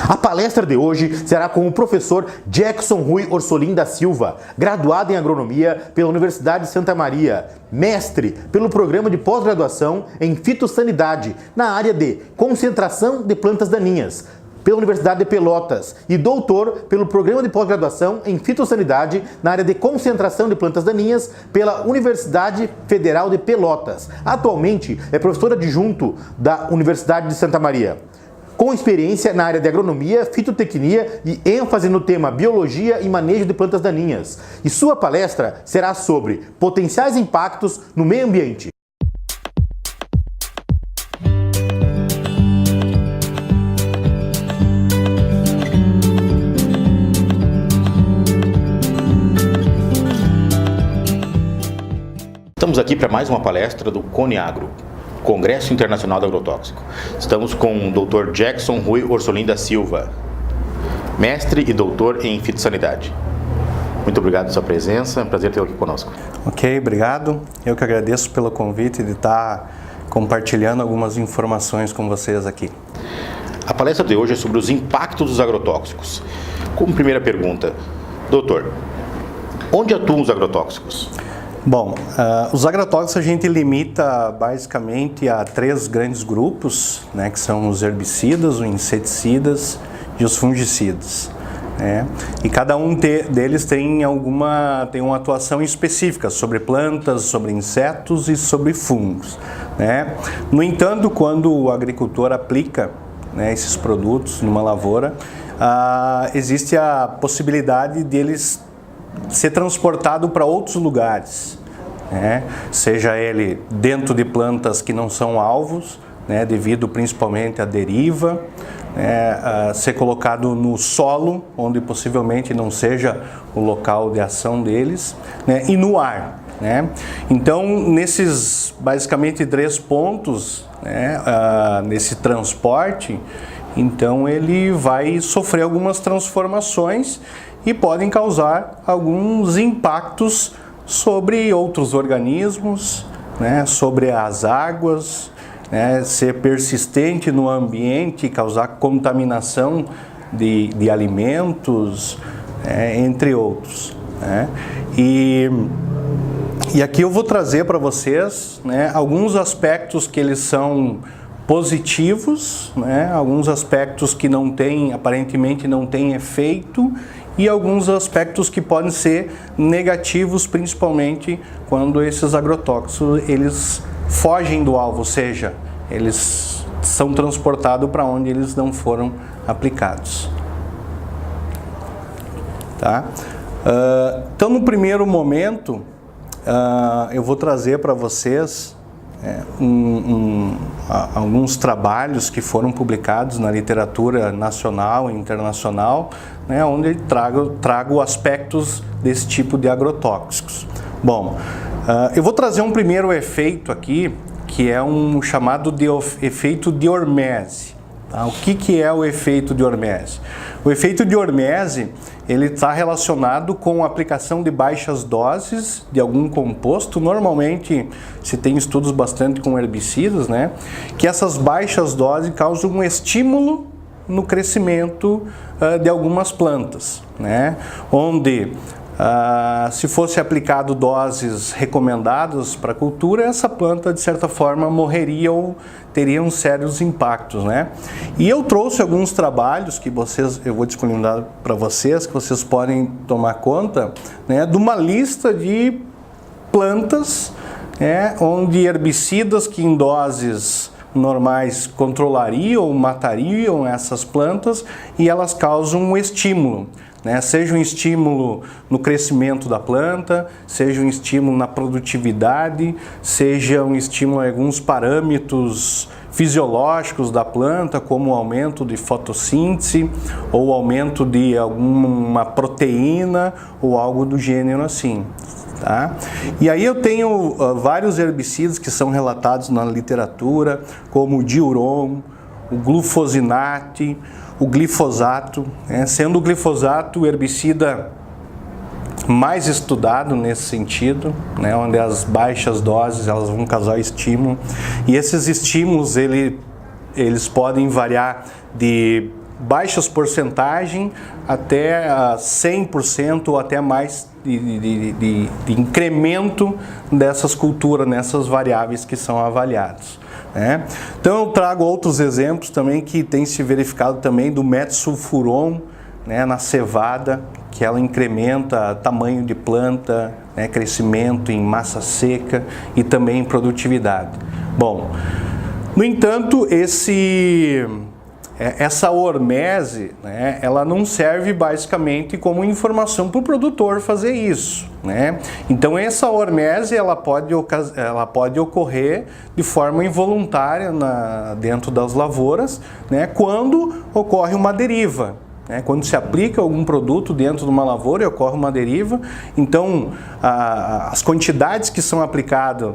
A palestra de hoje será com o professor Jackson Rui Orsolim da Silva, graduado em agronomia pela Universidade de Santa Maria, mestre pelo programa de pós-graduação em fitossanidade na área de concentração de plantas daninhas, pela Universidade de Pelotas, e doutor pelo programa de pós-graduação em fitossanidade na área de concentração de plantas daninhas pela Universidade Federal de Pelotas. Atualmente é professor adjunto da Universidade de Santa Maria, com experiência na área de agronomia, fitotecnia e ênfase no tema biologia e manejo de plantas daninhas. E sua palestra será sobre potenciais impactos no meio ambiente. Estamos aqui para mais uma palestra do CONIAGRO, Congresso Internacional do Agrotóxico. Estamos com o Dr. Jackson Rui Orsolim da Silva, mestre e doutor em fitossanidade. Muito obrigado pela sua presença, é um prazer tê-lo aqui conosco. Ok, obrigado. Eu que agradeço pelo convite de estar compartilhando algumas informações com vocês aqui. A palestra de hoje é sobre os impactos dos agrotóxicos. Como primeira pergunta, doutor, onde atuam os agrotóxicos? Bom, os agrotóxicos a gente limita basicamente a 3 grandes grupos, né, que são os herbicidas, os inseticidas e os fungicidas. Né? E cada um deles tem uma atuação específica sobre plantas, sobre insetos e sobre fungos. Né? No entanto, quando o agricultor aplica, né, esses produtos numa lavoura, existe a possibilidade deles ser transportado para outros lugares, né? Seja ele dentro de plantas que não são alvos, né, devido principalmente à deriva, né, ser colocado no solo, onde possivelmente não seja o local de ação deles, né, e no ar. Né? Então, nesses basicamente 3 pontos, né, nesse transporte, então ele vai sofrer algumas transformações e podem causar alguns impactos sobre outros organismos, né, sobre as águas, né, ser persistente no ambiente, causar contaminação de alimentos, entre outros. Né? E aqui eu vou trazer para vocês, né, alguns aspectos que eles são positivos, né, alguns aspectos que aparentemente não têm efeito, e alguns aspectos que podem ser negativos, principalmente quando esses agrotóxicos eles fogem do alvo, ou seja, eles são transportados para onde eles não foram aplicados. Tá? Então, no primeiro momento, eu vou trazer para vocês alguns trabalhos que foram publicados na literatura nacional e internacional, né, onde trago aspectos desse tipo de agrotóxicos. Bom, eu vou trazer um primeiro efeito aqui, que é um chamado de efeito de hormese. Tá? O que é o efeito de hormese? O efeito de hormese ele está relacionado com a aplicação de baixas doses de algum composto. Normalmente se tem estudos bastante com herbicidas, né, que essas baixas doses causam um estímulo no crescimento de algumas plantas, né, onde se fosse aplicado doses recomendadas para a cultura, essa planta de certa forma morreria ou teria sérios impactos, né? E eu trouxe alguns trabalhos que eu vou disponibilizar para vocês, que vocês podem tomar conta, né, de uma lista de plantas, onde herbicidas que em doses normais controlariam ou matariam essas plantas, e elas causam um estímulo. Né? Seja um estímulo no crescimento da planta, seja um estímulo na produtividade, seja um estímulo em alguns parâmetros fisiológicos da planta, como o aumento de fotossíntese, ou aumento de alguma proteína, ou algo do gênero assim. Tá? E aí eu tenho vários herbicidas que são relatados na literatura, como o diuron, o glufosinate, o glifosato, sendo o glifosato o herbicida mais estudado nesse sentido, né, onde as baixas doses elas vão causar estímulo, e esses estímulos eles podem variar de baixas porcentagens até 100% ou até mais de incremento dessas culturas, nessas variáveis que são avaliadas, né? Então eu trago outros exemplos também que tem se verificado também do metsulfuron, né, na cevada, que ela incrementa tamanho de planta, né, crescimento em massa seca e também em produtividade. Bom, no entanto, essa hormese, né, ela não serve basicamente como informação para o produtor fazer isso, né? Então essa hormese ela pode ocorrer de forma involuntária dentro das lavouras, né, quando ocorre uma deriva. Quando se aplica algum produto dentro de uma lavoura e ocorre uma deriva, então as quantidades que são aplicadas,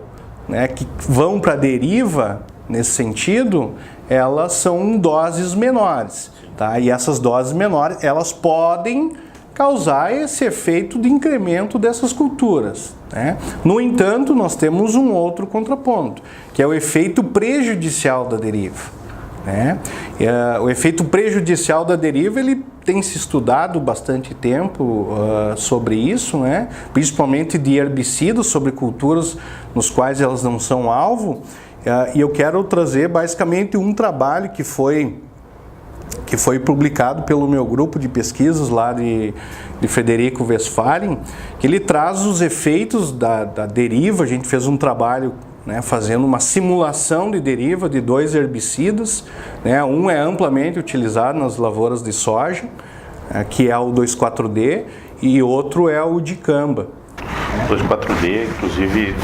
né, que vão para a deriva, nesse sentido, elas são doses menores, tá? E essas doses menores, elas podem causar esse efeito de incremento dessas culturas, né? No entanto, nós temos um outro contraponto, que é o efeito prejudicial da deriva. O efeito prejudicial da deriva, ele tem se estudado bastante tempo sobre isso, né? Principalmente de herbicidas sobre culturas nos quais elas não são alvo, e eu quero trazer basicamente um trabalho que foi publicado pelo meu grupo de pesquisas lá de Frederico Westphalen, que ele traz os efeitos da deriva. A gente fez um trabalho, né, fazendo uma simulação de deriva de 2 herbicidas, né? Um é amplamente utilizado nas lavouras de soja, que é o 2,4-D, e outro é o dicamba. O 2,4-D, inclusive,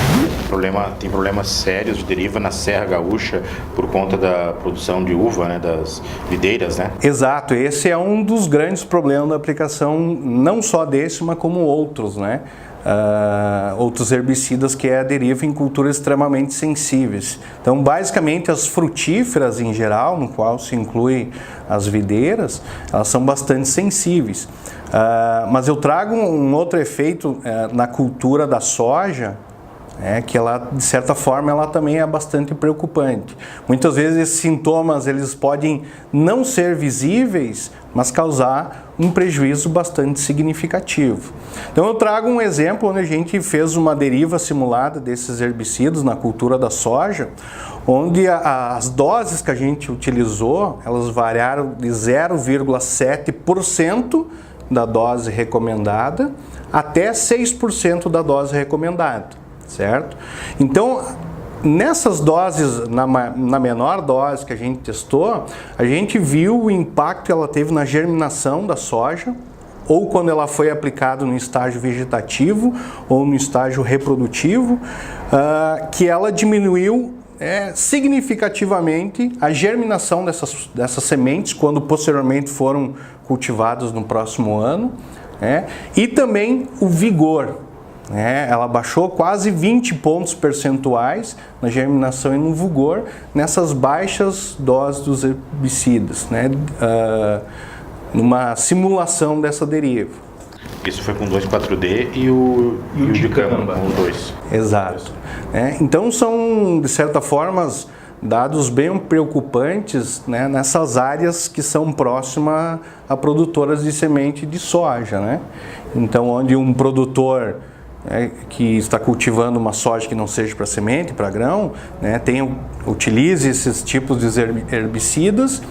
tem problemas sérios de deriva na Serra Gaúcha por conta da produção de uva, né, das videiras, né? Exato, esse é um dos grandes problemas da aplicação, não só desse, mas como outros, né? Outros herbicidas, que é a deriva em culturas extremamente sensíveis. Então, basicamente, as frutíferas em geral, no qual se inclui as videiras, elas são bastante sensíveis. Mas eu trago um outro efeito na cultura da soja, que ela, de certa forma, ela também é bastante preocupante. Muitas vezes esses sintomas eles podem não ser visíveis, mas causar um prejuízo bastante significativo. Então eu trago um exemplo onde a gente fez uma deriva simulada desses herbicidas na cultura da soja, onde as doses que a gente utilizou, elas variaram de 0,7% da dose recomendada até 6% da dose recomendada, certo? Então, nessas doses, na menor dose que a gente testou, a gente viu o impacto que ela teve na germinação da soja, ou quando ela foi aplicada no estágio vegetativo ou no estágio reprodutivo, que ela diminuiu significativamente a germinação dessas sementes quando posteriormente foram cultivadas no próximo ano, e também o vigor. Ela baixou quase 20 pontos percentuais na germinação e no vigor nessas baixas doses dos herbicidas, numa simulação dessa deriva. Isso foi com 2,4-D e o dicamba, com 2. Exato. Então são, de certa forma, dados bem preocupantes, né, nessas áreas que são próximas a produtoras de semente de soja, Então, onde um produtor que está cultivando uma soja que não seja para semente, para grão, utilize esses tipos de herbicidas,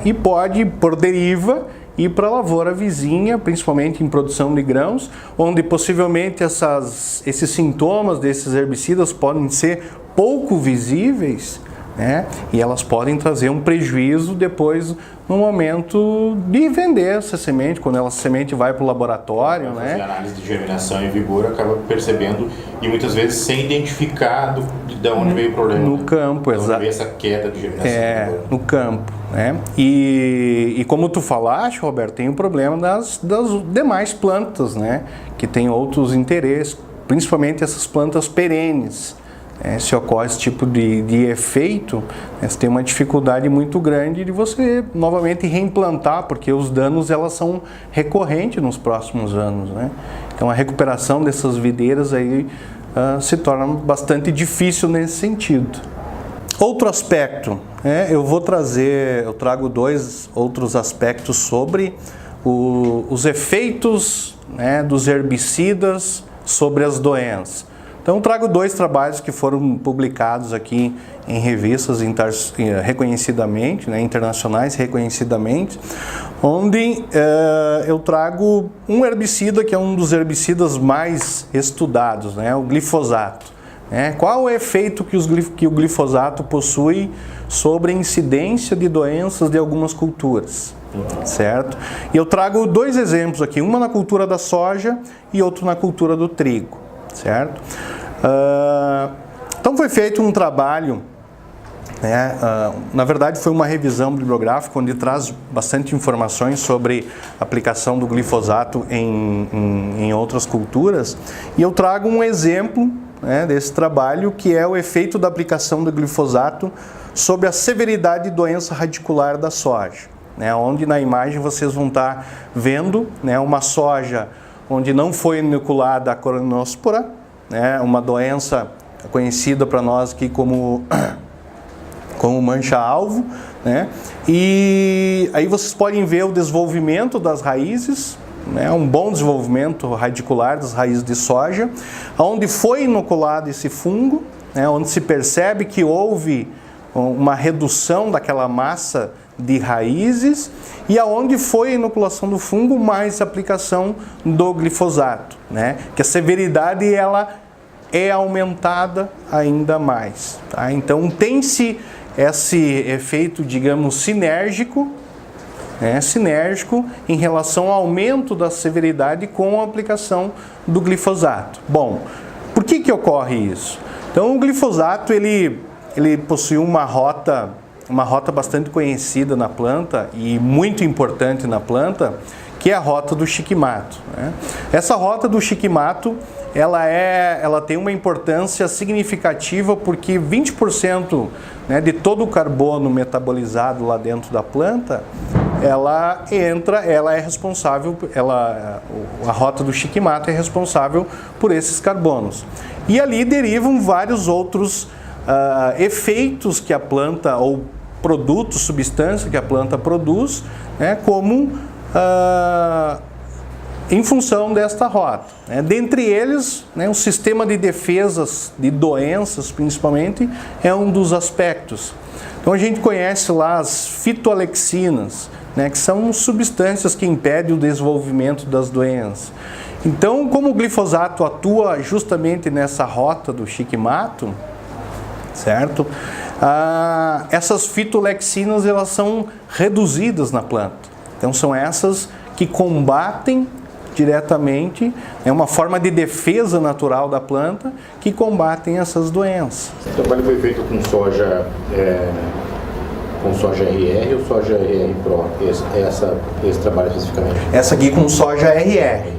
e pode, por deriva, ir para a lavoura vizinha, principalmente em produção de grãos, onde possivelmente esses sintomas desses herbicidas podem ser pouco visíveis, e elas podem trazer um prejuízo depois no momento de vender essa semente, quando essa semente vai para o laboratório. Fazer análise de germinação e vigor, acaba percebendo e muitas vezes sem identificar de onde veio o problema. No campo, exato. Onde veio essa queda de germinação e vigor. No campo. E como tu falaste, Roberto, tem o problema das demais plantas, que tem outros interesses, principalmente essas plantas perenes. Se ocorre esse tipo de efeito, você tem uma dificuldade muito grande de você novamente reimplantar, porque os danos elas são recorrentes nos próximos anos, Então a recuperação dessas videiras aí se torna bastante difícil nesse sentido. Outro aspecto eu trago 2 outros aspectos sobre os efeitos, né, dos herbicidas sobre as doenças. Então trago 2 trabalhos que foram publicados aqui em revistas reconhecidamente, né, internacionais reconhecidamente, onde eu trago um herbicida que é um dos herbicidas mais estudados, né, o glifosato. Qual o efeito que o glifosato possui sobre a incidência de doenças de algumas culturas, certo? E eu trago 2 exemplos aqui, uma na cultura da soja e outro na cultura do trigo, certo? Então foi feito um trabalho, na verdade foi uma revisão bibliográfica onde traz bastante informações sobre a aplicação do glifosato em outras culturas, e eu trago um exemplo, né, desse trabalho, que é o efeito da aplicação do glifosato sobre a severidade de doença radicular da soja, né, onde na imagem vocês vão estar vendo, né, uma soja onde não foi inoculada a coronospora, né, uma doença conhecida para nós aqui como mancha-alvo, né, e aí vocês podem ver o desenvolvimento das raízes, né, um bom desenvolvimento radicular das raízes de soja, onde foi inoculado esse fungo, né, onde se percebe que houve uma redução daquela massa de raízes, e aonde foi a inoculação do fungo mais a aplicação do glifosato, né? Que a severidade ela é aumentada ainda mais, tá? Então tem-se esse efeito, digamos, sinérgico, né? Sinérgico em relação ao aumento da severidade com a aplicação do glifosato. Bom, por que ocorre isso? Então o glifosato ele possui uma rota bastante conhecida na planta e muito importante na planta, que é a rota do Shikamato, né? Essa rota do Shikamato, ela tem uma importância significativa porque 20%, né, de todo o carbono metabolizado lá dentro da planta, ela é responsável, a rota do Shikamato é responsável por esses carbonos. E ali derivam vários outros efeitos que a planta, ou produtos, substâncias que a planta produz, né, como em função desta rota, né? Dentre eles, né, o sistema de defesas de doenças, principalmente, é um dos aspectos. Então a gente conhece lá as fitoalexinas, né, que são substâncias que impedem o desenvolvimento das doenças. Então, como o glifosato atua justamente nessa rota do Shikamato, certo? Essas fitoalexinas elas são reduzidas na planta. Então são essas que combatem diretamente, é uma forma de defesa natural da planta que combatem essas doenças. O trabalho foi feito com soja RR ou soja RR Pro? Esse trabalho especificamente? Essa aqui com soja RR.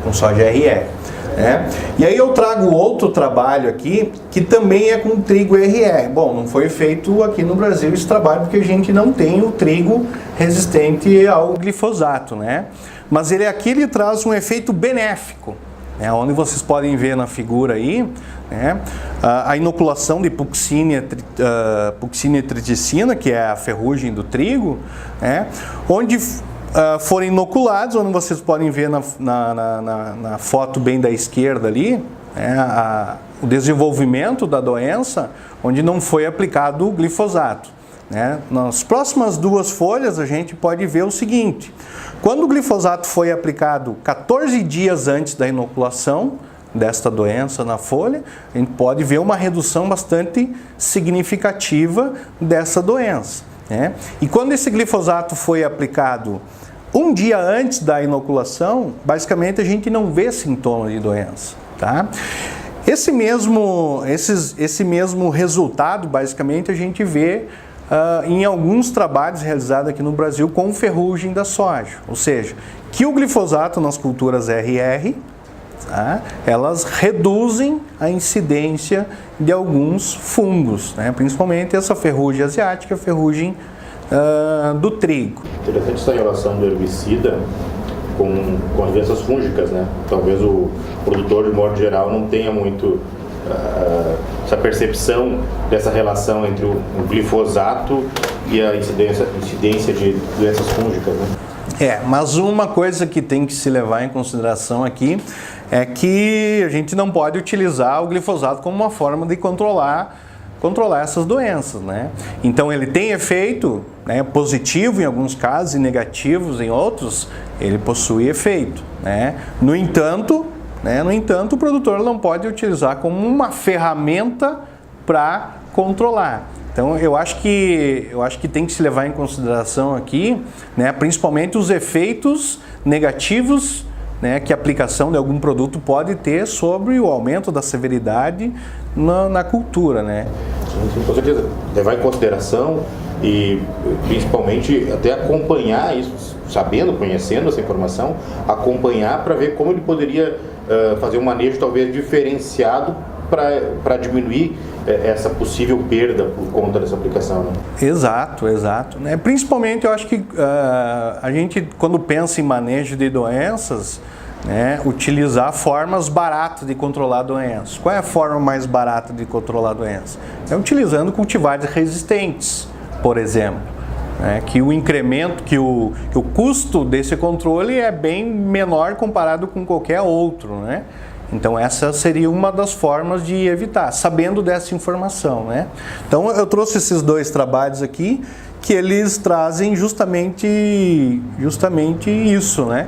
Com soja RR. E aí eu trago outro trabalho aqui que também é com trigo RR. Bom, não foi feito aqui no Brasil esse trabalho porque a gente não tem o trigo resistente ao glifosato, né? Mas ele traz um efeito benéfico, né? Onde vocês podem ver na figura aí, né, a inoculação de puccínia triticina, que é a ferrugem do trigo, né, onde foram inoculados, onde vocês podem ver na foto bem da esquerda ali, o desenvolvimento da doença, onde não foi aplicado o glifosato, né? Nas próximas 2 folhas a gente pode ver o seguinte: quando o glifosato foi aplicado 14 dias antes da inoculação desta doença na folha, a gente pode ver uma redução bastante significativa dessa doença, né? E quando esse glifosato foi aplicado 1 dia antes da inoculação, basicamente a gente não vê sintomas de doença, tá? Esse mesmo resultado, basicamente, a gente vê em alguns trabalhos realizados aqui no Brasil com ferrugem da soja. Ou seja, que o glifosato nas culturas RR, tá, elas reduzem a incidência de alguns fungos, né? Principalmente essa ferrugem asiática, a ferrugem do trigo. Interessante essa relação do herbicida com as doenças fúngicas, né? Talvez o produtor, de modo geral, não tenha muito essa percepção dessa relação entre o glifosato e a incidência de doenças fúngicas, né? Mas uma coisa que tem que se levar em consideração aqui é que a gente não pode utilizar o glifosato como uma forma de controlar essas doenças, né? Então ele tem efeito, né, positivo em alguns casos e negativos em outros, ele possui efeito, né? No entanto, o produtor não pode utilizar como uma ferramenta para controlar. Então eu acho que tem que se levar em consideração aqui, né, principalmente os efeitos negativos, né, que a aplicação de algum produto pode ter sobre o aumento da severidade na cultura, né? Sim, com certeza. Levar em consideração e principalmente até acompanhar isso, conhecendo essa informação, acompanhar para ver como ele poderia fazer um manejo talvez diferenciado para diminuir essa possível perda por conta dessa aplicação, né? Exato. Né? Principalmente eu acho que a gente, quando pensa em manejo de doenças, né, utilizar formas baratas de controlar doenças. Qual é a forma mais barata de controlar doenças? É utilizando cultivares resistentes, por exemplo. Que o incremento, que o custo desse controle é bem menor comparado com qualquer outro, né? Então essa seria uma das formas de evitar, sabendo dessa informação, né? Então eu trouxe esses dois trabalhos aqui, que eles trazem justamente isso, né?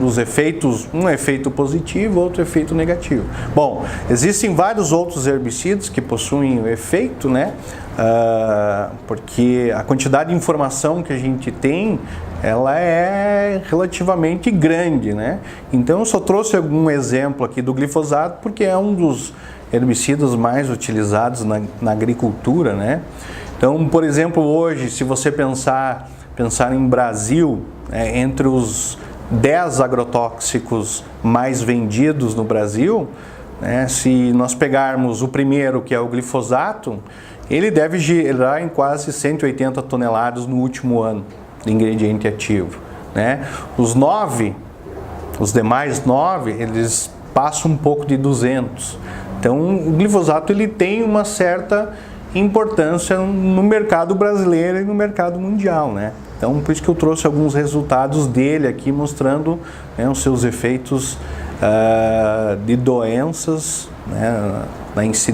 Dos efeitos, um efeito positivo, outro efeito negativo. Bom, existem vários outros herbicidas que possuem efeito, né? Porque a quantidade de informação que a gente tem, ela é relativamente grande, né? Então eu só trouxe algum exemplo aqui do glifosato, porque é um dos herbicidas mais utilizados na agricultura, né? Então, por exemplo, hoje, se você pensar em Brasil, entre os 10 agrotóxicos mais vendidos no Brasil, né, se nós pegarmos o primeiro, que é o glifosato, ele deve gerar em quase 180 toneladas no último ano de ingrediente ativo, né? Os demais 9, eles passam um pouco de 200. Então, o glifosato ele tem uma certa importância no mercado brasileiro e no mercado mundial, né? Então, por isso que eu trouxe alguns resultados dele aqui, mostrando, né, os seus efeitos de doenças, né,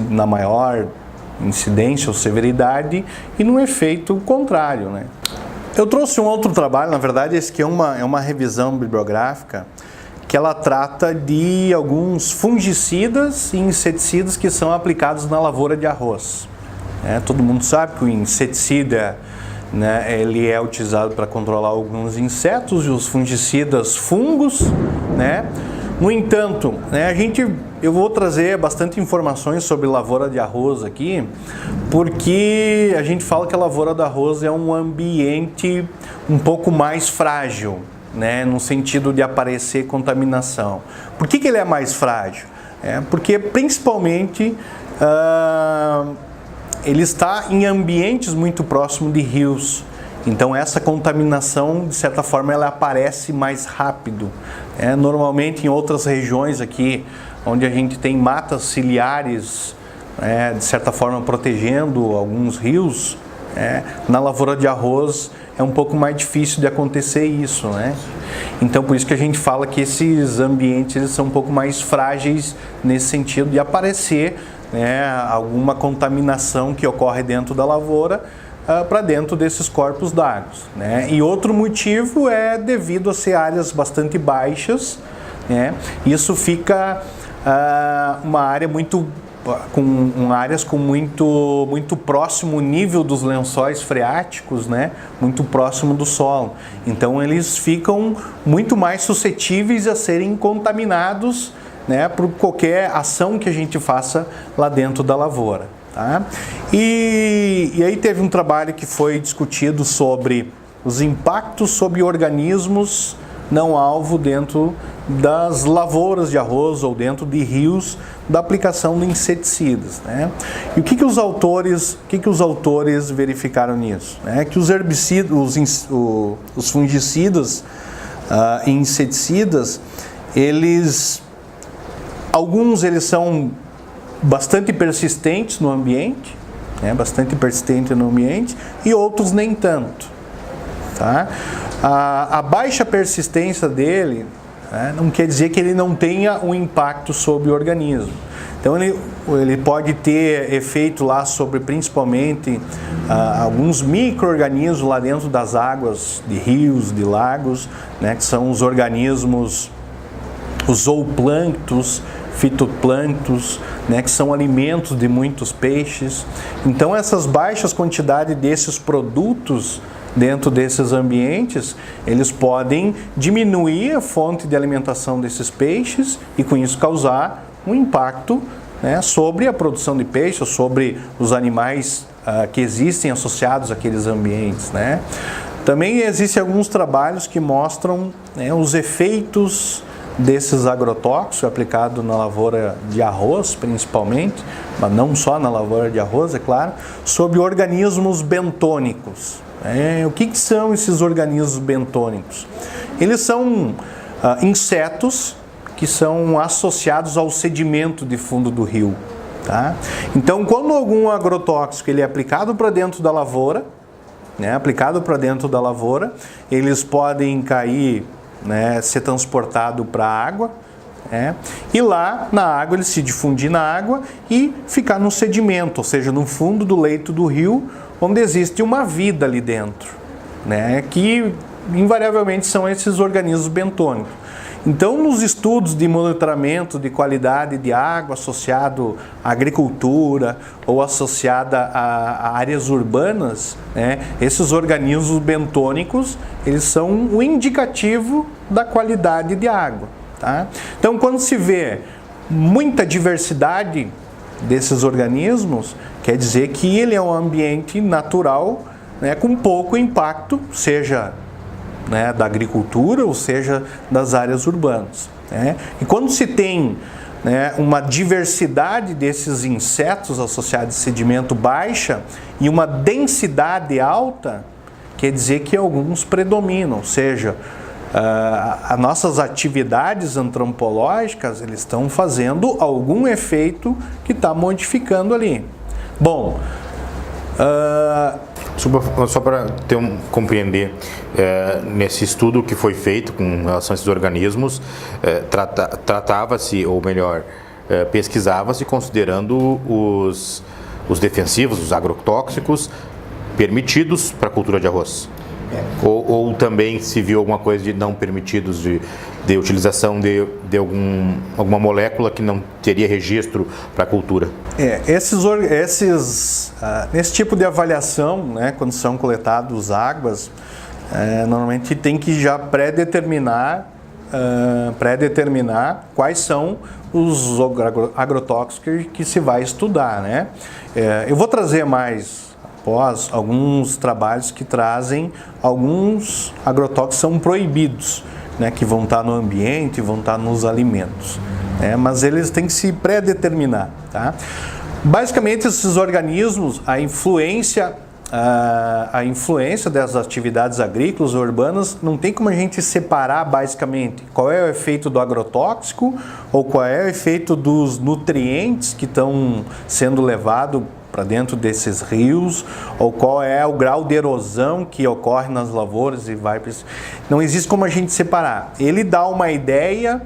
na maior incidência ou severidade e no efeito contrário, né? Eu trouxe um outro trabalho, na verdade, esse aqui é uma revisão bibliográfica, que ela trata de alguns fungicidas e inseticidas que são aplicados na lavoura de arroz. Todo mundo sabe que o inseticida, né, ele é utilizado para controlar alguns insetos e os fungicidas fungos, né? No entanto, né, eu vou trazer bastante informações sobre lavoura de arroz aqui, porque a gente fala que a lavoura de arroz é um ambiente um pouco mais frágil, né, no sentido de aparecer contaminação. Por que ele é mais frágil? Porque principalmente ele está em ambientes muito próximos de rios. Então essa contaminação, de certa forma, ela aparece mais rápido. Normalmente em outras regiões aqui, onde a gente tem matas ciliares, de certa forma protegendo alguns rios, na lavoura de arroz é um pouco mais difícil de acontecer isso, né? Então por isso que a gente fala que esses ambientes eles são um pouco mais frágeis nesse sentido de aparecer, né, alguma contaminação que ocorre dentro da lavoura para dentro desses corpos d'água, né? E outro motivo é devido a ser áreas bastante baixas, né? Isso fica uma área áreas com muito próximo nível dos lençóis freáticos, né? Muito próximo do solo. Então eles ficam muito mais suscetíveis a serem contaminados, né, por qualquer ação que a gente faça lá dentro da lavoura. Tá? E aí teve um trabalho que foi discutido sobre os impactos sobre organismos não alvo dentro das lavouras de arroz ou dentro de rios da aplicação de inseticidas, né? E o que os autores verificaram nisso? Que os herbicidas, os fungicidas e inseticidas, alguns eles são bastante persistentes no ambiente, bastante persistente no ambiente, e outros nem tanto. Tá? A baixa persistência dele não quer dizer que ele não tenha um impacto sobre o organismo. Então ele pode ter efeito lá sobre principalmente alguns micro-organismos lá dentro das águas de rios, de lagos, que são os organismos, os zooplânctos, fitoplânctos, que são alimentos de muitos peixes. Então essas baixas quantidades desses produtos dentro desses ambientes, eles podem diminuir a fonte de alimentação desses peixes e com isso causar um impacto sobre a produção de peixe, sobre os animais que existem associados àqueles ambientes. Também existem alguns trabalhos que mostram os efeitos desses agrotóxicos aplicados na lavoura de arroz, principalmente, mas não só na lavoura de arroz, é claro, sobre organismos bentônicos. O que são esses organismos bentônicos? Eles são insetos que são associados ao sedimento de fundo do rio. Tá? Então, quando algum agrotóxico ele é aplicado para dentro da lavoura, eles podem cair, ser transportado para a água, e lá na água ele se difundir na água e ficar no sedimento, ou seja, no fundo do leito do rio, onde existe uma vida ali dentro, que invariavelmente são esses organismos bentônicos. Então, nos estudos de monitoramento de qualidade de água associado à agricultura ou associada a áreas urbanas, esses organismos bentônicos, eles são um indicativo da qualidade de água. Tá? Então, quando se vê muita diversidade desses organismos, quer dizer que ele é um ambiente natural, com pouco impacto, seja da agricultura, ou seja, das áreas urbanas. E quando se tem uma diversidade desses insetos associados a sedimento baixa e uma densidade alta, quer dizer que alguns predominam, ou seja, as nossas atividades antropológicas eles estão fazendo algum efeito que está modificando ali. Bom, só para compreender, nesse estudo que foi feito com relação a esses organismos, tratava-se, ou melhor, pesquisava-se considerando os defensivos, os agrotóxicos permitidos para a cultura de arroz. Ou também se viu alguma coisa de não permitidos de utilização de alguma molécula que não teria registro para a cultura. Esse tipo de avaliação, quando são coletados águas, normalmente tem que já pré-determinar quais são os agrotóxicos que se vai estudar. Eu vou trazer mais após alguns trabalhos que trazem alguns agrotóxicos que são proibidos, que vão estar no ambiente, vão estar nos alimentos, mas eles têm que se pré-determinar. Tá? Basicamente, esses organismos, a influência das atividades agrícolas ou urbanas, não tem como a gente separar basicamente qual é o efeito do agrotóxico ou qual é o efeito dos nutrientes que estão sendo levados para dentro desses rios, ou qual é o grau de erosão que ocorre nas lavouras e vai para isso. Não existe como a gente separar. Ele dá uma ideia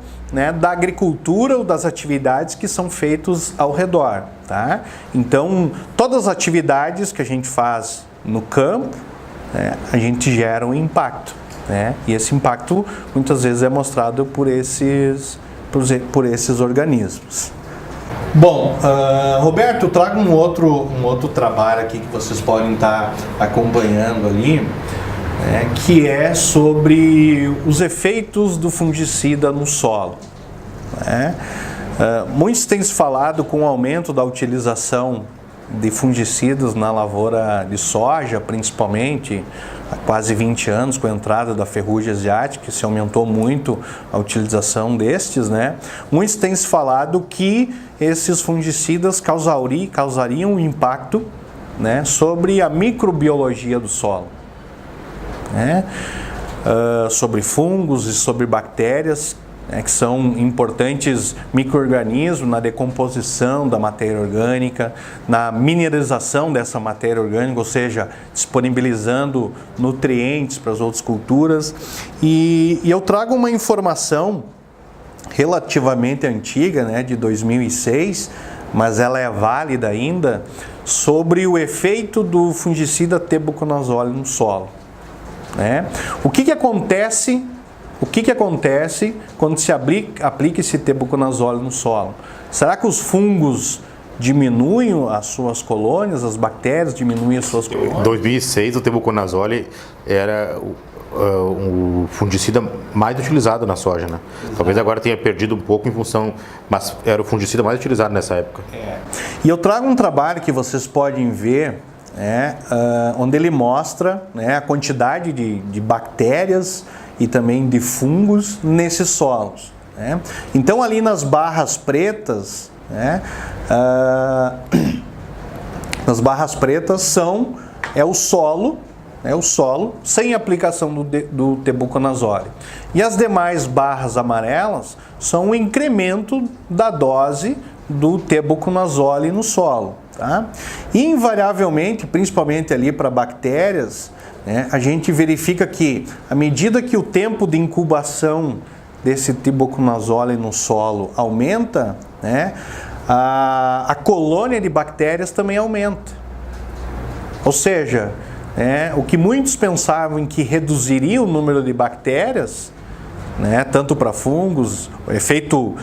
da agricultura ou das atividades que são feitas ao redor. Tá? Então, todas as atividades que a gente faz no campo, a gente gera um impacto. E esse impacto muitas vezes é mostrado por esses organismos. Bom, Roberto, eu trago um outro trabalho aqui que vocês podem estar acompanhando ali, que é sobre os efeitos do fungicida no solo. Muitos têm se falado com o aumento da utilização de fungicidas na lavoura de soja, principalmente há quase 20 anos, com a entrada da ferrugem asiática, se aumentou muito a utilização destes. Muitos têm se falado que esses fungicidas causariam um impacto sobre a microbiologia do solo, sobre fungos e sobre bactérias né, que são importantes micro-organismos na decomposição da matéria orgânica, na mineralização dessa matéria orgânica, ou seja, disponibilizando nutrientes para as outras culturas. E eu trago uma informação relativamente antiga, né, de 2006, mas ela é válida ainda, sobre o efeito do fungicida tebuconazole no solo, né? O que acontece quando se aplica esse tebuconazole no solo? Será que os fungos diminuem as suas colônias, as bactérias diminuem as suas colônias? Em 2006, o tebuconazole era o fungicida mais utilizado na soja, né? Talvez agora tenha perdido um pouco em função, mas era o fungicida mais utilizado nessa época. E eu trago um trabalho que vocês podem ver, onde ele mostra, né, a quantidade de bactérias e também de fungos nesses solos, né? Então ali nas barras pretas, né, as barras pretas é o solo sem aplicação do tebuconazole. E as demais barras amarelas são o incremento da dose do tebuconazole no solo, tá? E invariavelmente, principalmente ali para bactérias, né, a gente verifica que à medida que o tempo de incubação desse tebuconazole no solo aumenta, né, a colônia de bactérias também aumenta. Ou seja, o que muitos pensavam que reduziria o número de bactérias, né, tanto para fungos, o efeito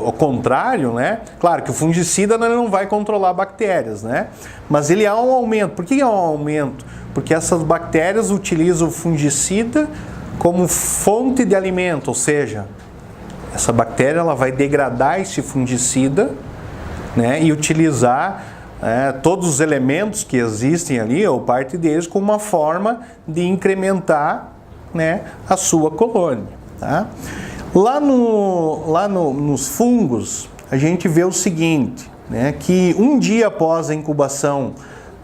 ao contrário, né? Claro que o fungicida não vai controlar bactérias, né? Mas ele há um aumento. Por que há um aumento? Porque essas bactérias utilizam o fungicida como fonte de alimento, ou seja, essa bactéria ela vai degradar esse fungicida, né, e utilizar todos os elementos que existem ali, ou parte deles, como uma forma de incrementar, né, a sua colônia, tá? Lá nos fungos, a gente vê o seguinte, né, que um dia após a incubação,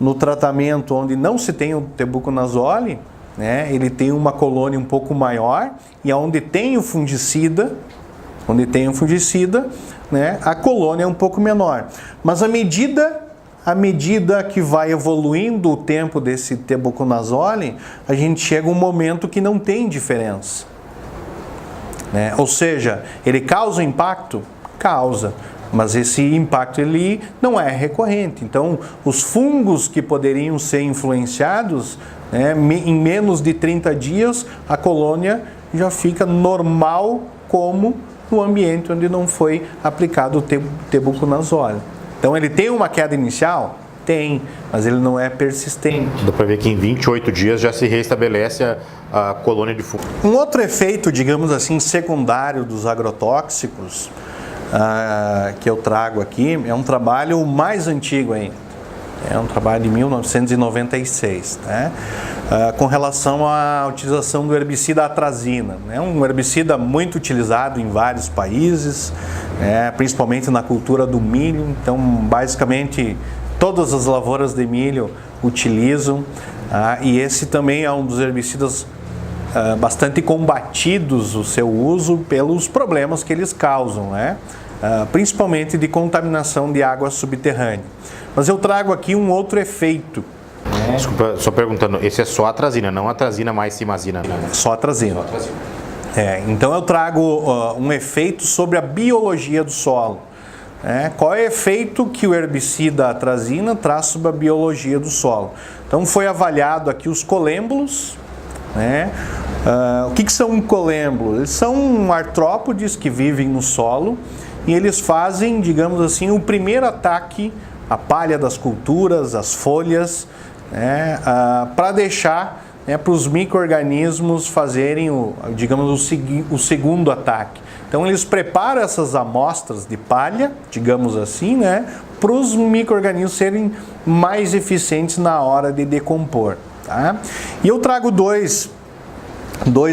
no tratamento onde não se tem o tebuconazole, né, ele tem uma colônia um pouco maior, e onde tem o fungicida, né, a colônia é um pouco menor. Mas à medida que vai evoluindo o tempo desse tebuconazole, a gente chega a um momento que não tem diferença, né? Ou seja, ele causa impacto? Causa, mas esse impacto ele não é recorrente. Então, os fungos que poderiam ser influenciados, né, em menos de 30 dias, a colônia já fica normal como no ambiente onde não foi aplicado o tebuconazole. Então ele tem uma queda inicial? Tem, mas ele não é persistente. Dá para ver que em 28 dias já se restabelece a colônia de fungo. Um outro efeito, digamos assim, secundário dos agrotóxicos que eu trago aqui é um trabalho mais antigo ainda. É um trabalho de 1996, né? Com relação à utilização do herbicida atrazina. É um herbicida muito utilizado em vários países, principalmente na cultura do milho. Então, basicamente, todas as lavouras de milho utilizam. E esse também é um dos herbicidas bastante combatidos, o seu uso, pelos problemas que eles causam, né? Principalmente de contaminação de água subterrânea. Mas eu trago aqui um outro efeito. Desculpa, só perguntando, esse é só atrazina, não atrazina mais cimazina? Só atrazina. Então eu trago um efeito sobre a biologia do solo. Qual é o efeito que o herbicida atrazina traz sobre a biologia do solo? Então foi avaliado aqui os colêmbulos, né? O que são colêmbulos? Eles são artrópodes que vivem no solo e eles fazem, digamos assim, o primeiro ataque à palha das culturas, as folhas, né, para deixar, né, para os micro-organismos fazerem o segundo ataque. Então eles preparam essas amostras de palha, digamos assim, né, para os micro-organismos serem mais eficientes na hora de decompor, tá? E eu trago dois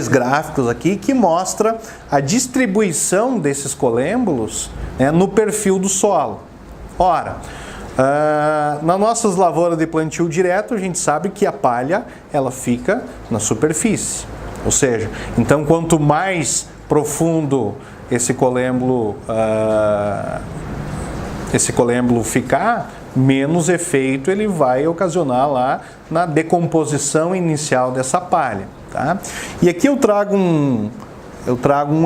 gráficos aqui que mostram a distribuição desses colêmbulos, né, no perfil do solo. Ora, nas nossas lavouras de plantio direto, a gente sabe que a palha ela fica na superfície. Ou seja, então quanto mais profundo esse colêmbulo ficar, menos efeito ele vai ocasionar lá na decomposição inicial dessa palha. Tá? E aqui eu trago um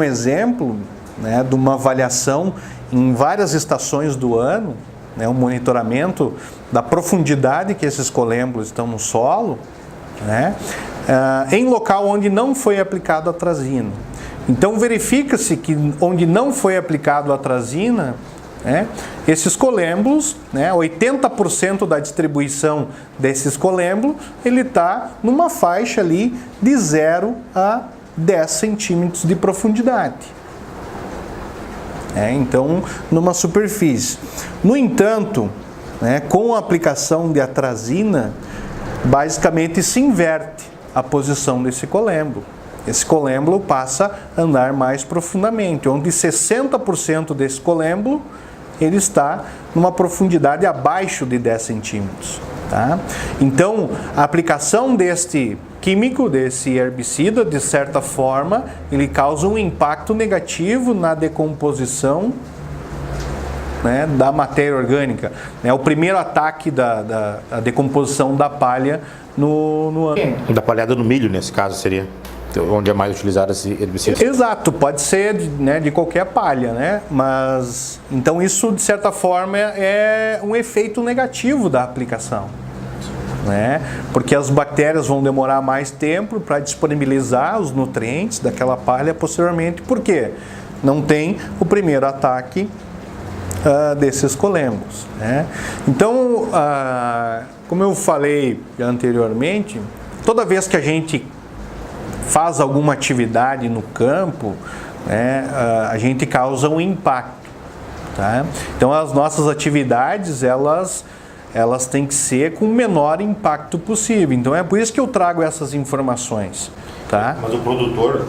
exemplo, né, de uma avaliação em várias estações do ano, né, um monitoramento da profundidade que esses colêmbulos estão no solo, né, em local onde não foi aplicado atrazina. Então verifica-se que onde não foi aplicado atrazina, né, esses colêmbulos, né, 80% da distribuição desses colêmbulos, ele está numa faixa ali de 0 a 10 centímetros de profundidade. Então, numa superfície. No entanto, né, com a aplicação de atrazina, basicamente se inverte a posição desse colêmbulo. Esse colêmbulo passa a andar mais profundamente, onde 60% desse colêmbulo ele está numa profundidade abaixo de 10 centímetros. Tá? Então, a aplicação deste químico, desse herbicida, de certa forma, ele causa um impacto negativo na decomposição, né, da matéria orgânica. É o primeiro ataque da decomposição da palha no ano. Da palhada no milho, nesse caso, seria onde é mais utilizado esse herbicida? Exato, pode ser né, de qualquer palha, né? Mas então isso de certa forma é um efeito negativo da aplicação, né? Porque as bactérias vão demorar mais tempo para disponibilizar os nutrientes daquela palha posteriormente, porque não tem o primeiro ataque desses colêmbulos, né? Então, como eu falei anteriormente, toda vez que a gente faz alguma atividade no campo, né, a gente causa um impacto. Tá? Então as nossas atividades, elas têm que ser com o menor impacto possível. Então é por isso que eu trago essas informações. Tá? Mas o produtor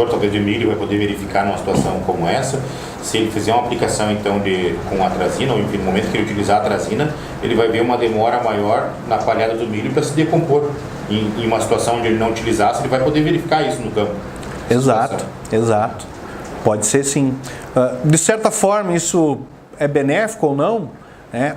talvez de milho vai poder verificar numa situação como essa, se ele fizer uma aplicação então com atrazina, ou enfim, no momento que ele utilizar a atrazina, ele vai ver uma demora maior na palhada do milho para se decompor. Em uma situação onde ele não utilizasse, ele vai poder verificar isso no campo. Exato, exato. Pode ser sim. De certa forma, isso é benéfico ou não?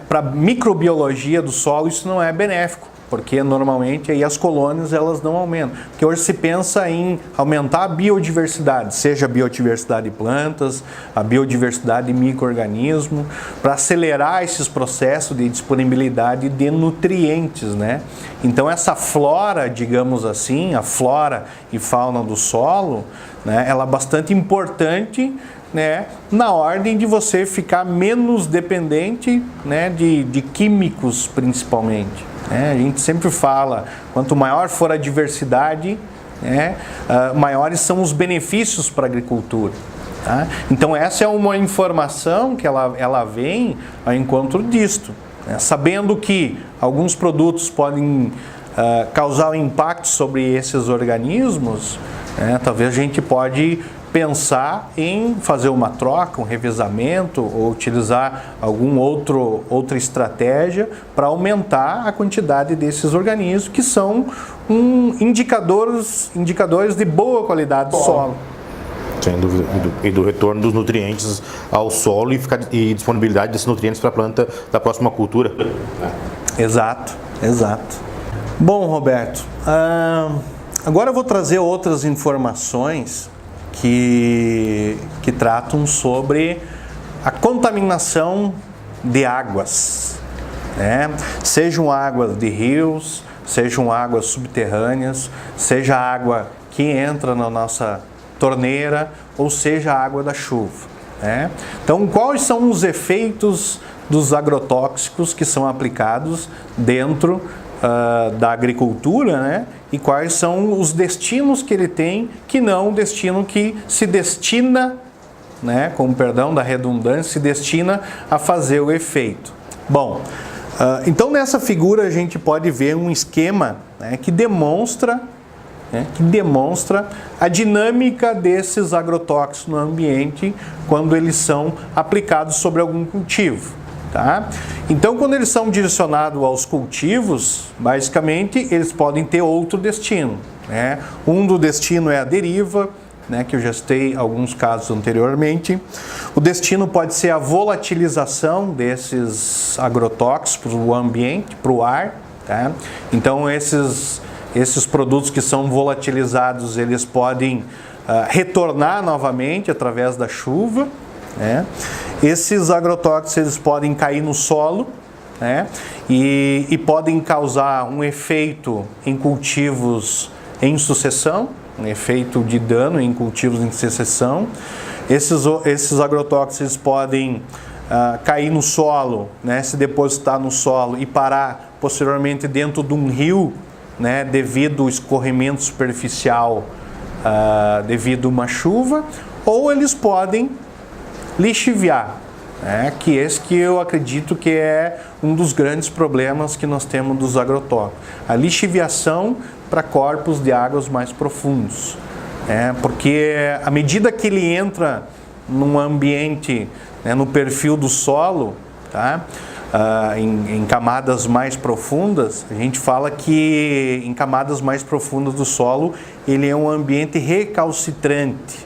Para a microbiologia do solo, isso não é benéfico, porque normalmente aí as colônias elas não aumentam. Porque hoje se pensa em aumentar a biodiversidade, seja a biodiversidade de plantas, a biodiversidade de micro-organismos, para acelerar esses processos de disponibilidade de nutrientes, né? Então essa flora, digamos assim, a flora e fauna do solo, né, ela é bastante importante, né, na ordem de você ficar menos dependente, né, de químicos principalmente. A gente sempre fala, quanto maior for a diversidade, né, maiores são os benefícios para a agricultura. Tá? Então essa é uma informação que ela vem ao encontro disto. Né? Sabendo que alguns produtos podem causar um impacto sobre esses organismos, né, talvez a gente pode pensar em fazer uma troca, um revezamento ou utilizar outra estratégia para aumentar a quantidade desses organismos que são indicadores de boa qualidade do solo. Sem dúvida. E do retorno dos nutrientes ao solo e disponibilidade desses nutrientes para a planta da próxima cultura. Exato, exato. Bom, Roberto, agora eu vou trazer outras informações que tratam sobre a contaminação de águas, né? Sejam águas de rios, sejam águas subterrâneas, seja água que entra na nossa torneira, ou seja a água da chuva, né? Então, quais são os efeitos dos agrotóxicos que são aplicados dentro da agricultura, né? E quais são os destinos que ele tem, que não o destino que se destina, né, com perdão da redundância, se destina a fazer o efeito. Bom, então nessa figura a gente pode ver um esquema, né, que demonstra a dinâmica desses agrotóxicos no ambiente quando eles são aplicados sobre algum cultivo. Tá? Então, quando eles são direcionados aos cultivos, basicamente, eles podem ter outro destino. né? Um do destino é a deriva, né, que eu já citei alguns casos anteriormente. O destino pode ser a volatilização desses agrotóxicos para o ambiente, para o ar. Tá? Então esses produtos que são volatilizados, eles podem retornar novamente através da chuva. Né? Esses agrotóxicos eles podem cair no solo, né? e podem causar um efeito em cultivos em sucessão, um efeito de dano em cultivos em sucessão. Esses agrotóxicos podem cair no solo, né, se depositar no solo e parar posteriormente dentro de um rio, né, devido ao escorrimento superficial, devido a uma chuva, ou eles podem lixiviar, né, que esse que eu acredito que é um dos grandes problemas que nós temos dos agrotóxicos. A lixiviação para corpos de águas mais profundos. Porque à medida que ele entra num ambiente, né, no perfil do solo, tá? Em camadas mais profundas, a gente fala que em camadas mais profundas do solo ele é um ambiente recalcitrante.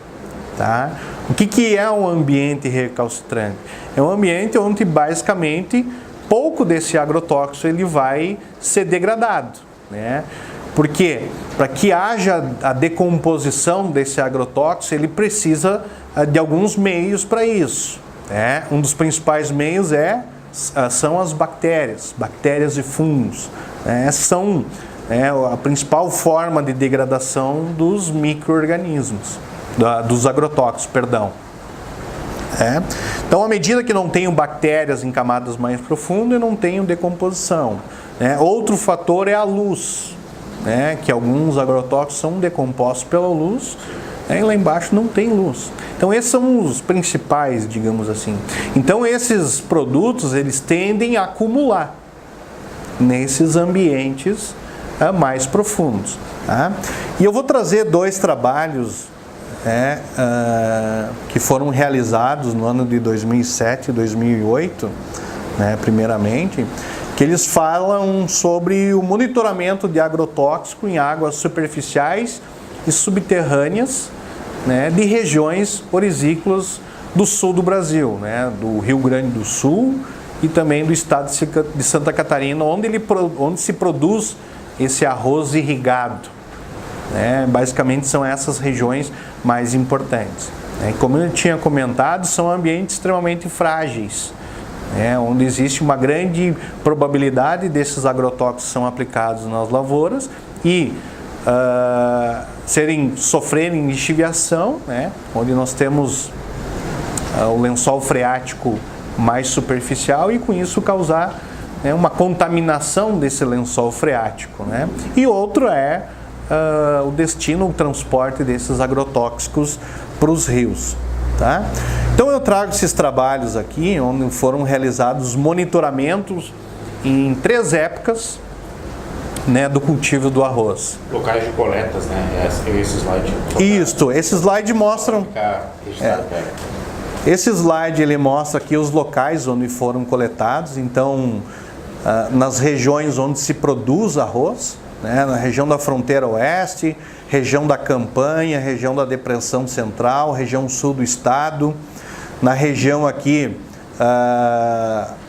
Tá? O que é um ambiente recalcitrante? É um ambiente onde basicamente pouco desse agrotóxico ele vai ser degradado, né? Porque para que haja a decomposição desse agrotóxico, ele precisa de alguns meios para isso. Né? Um dos principais meios são as bactérias e fungos. São a principal forma de degradação dos micro-organismos, dos agrotóxicos, perdão. Então, à medida que não tenho bactérias em camadas mais profundas, eu não tenho decomposição. Outro fator é a luz. Que alguns agrotóxicos são decompostos pela luz, e lá embaixo não tem luz. Então esses são os principais, digamos assim. Então esses produtos eles tendem a acumular nesses ambientes mais profundos. Tá? E eu vou trazer 2 trabalhos que foram realizados no ano de 2007 e 2008, primeiramente, que eles falam sobre o monitoramento de agrotóxico em águas superficiais e subterrâneas, de regiões orizícolas do sul do Brasil, do Rio Grande do Sul e também do estado de Santa Catarina, onde se produz esse arroz irrigado. Basicamente são essas regiões mais importantes. Como eu tinha comentado, são ambientes extremamente frágeis, onde existe uma grande probabilidade desses agrotóxicos são aplicados nas lavouras e sofrerem lixiviação, onde nós temos o lençol freático mais superficial e com isso causar uma contaminação desse lençol freático. E outro é o destino, o transporte desses agrotóxicos para os rios. Tá? Então eu trago esses trabalhos aqui, onde foram realizados monitoramentos em 3 épocas, do cultivo do arroz. Locais de coletas, esse slide. Isso, esse slide mostra... Esse slide ele mostra aqui os locais onde foram coletados. Então, nas regiões onde se produz arroz, na região da fronteira oeste, região da Campanha, região da Depressão Central, região sul do estado, na região aqui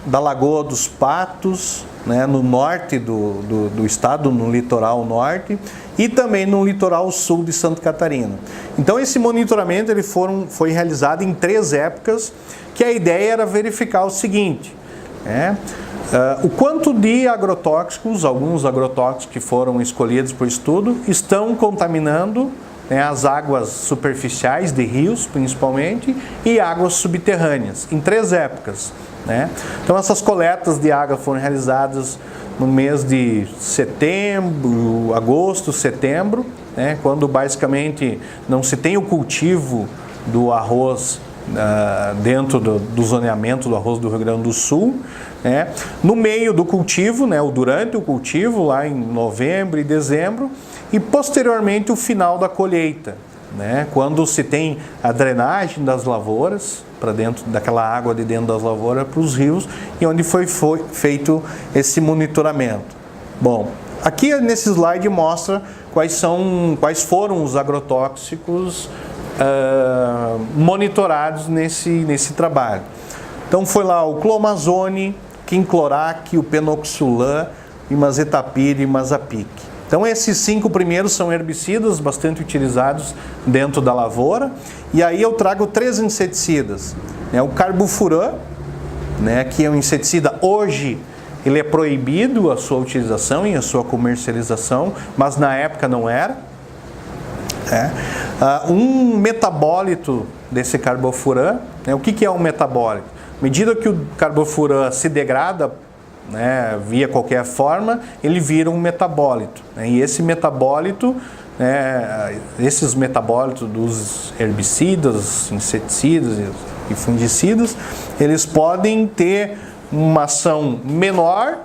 da Lagoa dos Patos, no norte do estado, no litoral norte, e também no litoral sul de Santa Catarina. Então esse monitoramento ele foi realizado em 3 épocas, que a ideia era verificar o seguinte, o quanto de agrotóxicos, alguns agrotóxicos que foram escolhidos por estudo, estão contaminando as águas superficiais de rios, principalmente, e águas subterrâneas, em 3 épocas. Então essas coletas de água foram realizadas no mês de setembro, agosto, setembro, quando basicamente não se tem o cultivo do arroz dentro do zoneamento do arroz do Rio Grande do Sul, no meio do cultivo, ou durante o cultivo, lá em novembro e dezembro, e posteriormente o final da colheita, quando se tem a drenagem das lavouras para dentro daquela água de dentro das lavouras para os rios, e onde foi feito esse monitoramento. Bom, Aqui nesse slide mostra quais foram os agrotóxicos monitorados nesse trabalho. Então foi lá o clomazone, quinclorac, o penoxulam, imazetapir e imazapic. Então esses 5 primeiros são herbicidas bastante utilizados dentro da lavoura. E aí eu trago 3 inseticidas. O carbofuran, que é um inseticida hoje, ele é proibido a sua utilização e a sua comercialização, mas na época não era. Um metabólito desse carbofuran, o que é um metabólito? À medida que o carbofuran se degrada, via qualquer forma, ele vira um metabólito. E esse metabólito, esses metabólitos dos herbicidas, inseticidas e fungicidas, eles podem ter uma ação menor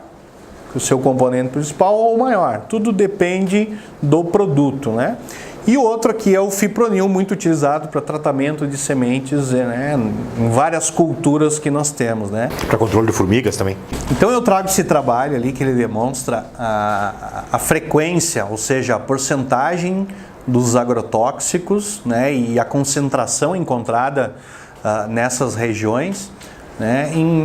que o seu componente principal ou maior. Tudo depende do produto, E o outro aqui é o fipronil, muito utilizado para tratamento de sementes, em várias culturas que nós temos, Para controle de formigas também. Então eu trago esse trabalho ali que ele demonstra a frequência, ou seja, a porcentagem dos agrotóxicos, e a concentração encontrada nessas regiões,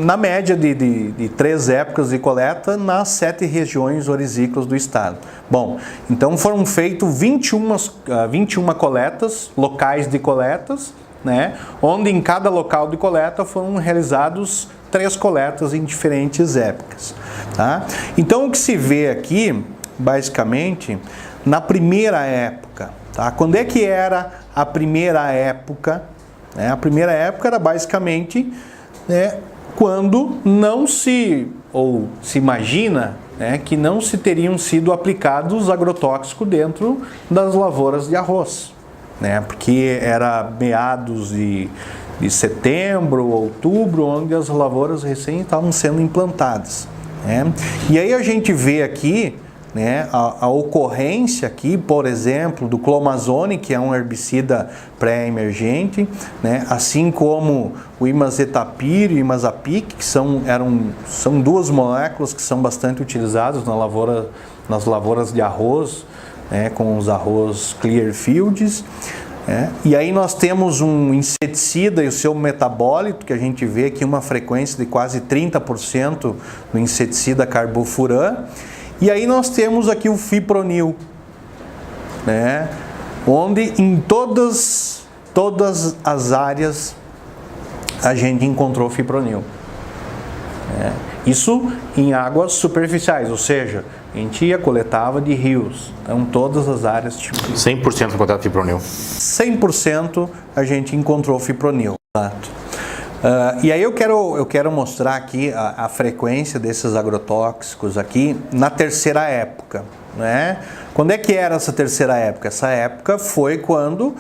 na média de 3 épocas de coleta nas 7 regiões orizícolas do estado. Bom, então foram feitas 21 coletas, locais de coletas, onde em cada local de coleta foram realizados 3 coletas em diferentes épocas. Tá? Então o que se vê aqui, basicamente, na primeira época, tá? Quando é que era a primeira época? A primeira época era basicamente quando não se imagina que não se teriam sido aplicados agrotóxicos dentro das lavouras de arroz, porque era meados de setembro, outubro, onde as lavouras recém estavam sendo implantadas. E aí a gente vê aqui a ocorrência aqui, por exemplo, do clomazone, que é um herbicida pré-emergente, assim como o imazetapir e o imazapic, que são 2 moléculas que são bastante utilizadas nas lavouras de arroz, com os arroz Clearfields. E aí nós temos um inseticida e o seu metabólito, que a gente vê aqui uma frequência de quase 30% no inseticida carbofuran. E aí nós temos aqui o fipronil, onde em todas as áreas a gente encontrou fipronil. Isso em águas superficiais, ou seja, a gente coletava de rios. Então todas as áreas... 100% encontrado fipronil. 100% a gente encontrou fipronil. Exato. E aí eu quero mostrar aqui a frequência desses agrotóxicos aqui na terceira época. Quando é que era essa terceira época? Essa época foi quando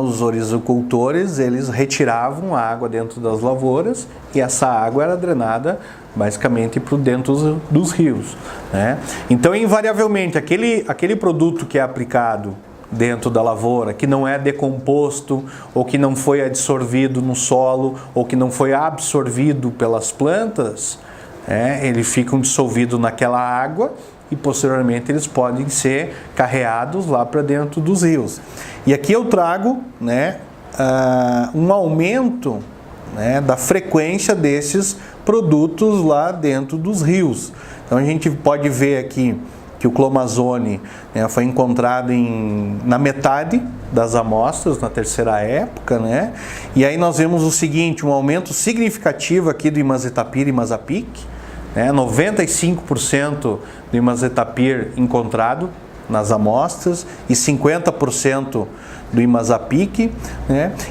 os orizicultores eles retiravam a água dentro das lavouras e essa água era drenada basicamente para dentro dos rios. Então, invariavelmente, aquele produto que é aplicado dentro da lavoura, que não é decomposto, ou que não foi absorvido no solo, ou que não foi absorvido pelas plantas, eles ficam dissolvidos naquela água e posteriormente eles podem ser carreados lá para dentro dos rios. E aqui eu trago um aumento da frequência desses produtos lá dentro dos rios. Então a gente pode ver aqui que o clomazone foi encontrado na metade das amostras, na terceira época, E aí nós vemos o seguinte, um aumento significativo aqui do imazetapir e imazapic, 95% do imazetapir encontrado nas amostras e 50% do imazapic,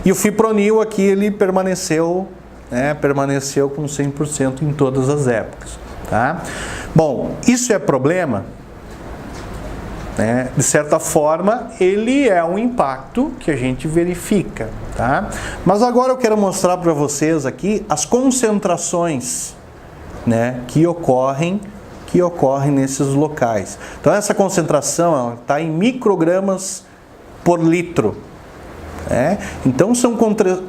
E o fipronil aqui ele permaneceu com 100% em todas as épocas, tá? Bom, isso é problema? De certa forma, ele é um impacto que a gente verifica, tá? Mas agora eu quero mostrar para vocês aqui as concentrações, que ocorrem nesses locais. Então essa concentração está em microgramas por litro. Então são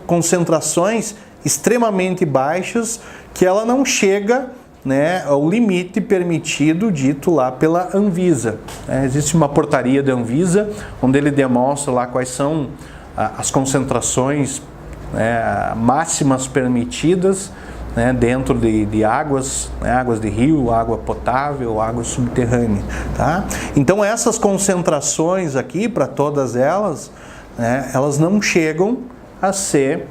concentrações extremamente baixas que ela não chega né, o limite permitido dito lá pela Anvisa. Existe uma portaria da Anvisa onde ele demonstra lá quais são as concentrações, né, máximas permitidas, né, dentro de águas, né, águas de rio, água potável, água subterrânea. Tá? Então essas concentrações aqui, para todas elas, né, elas não chegam a ser,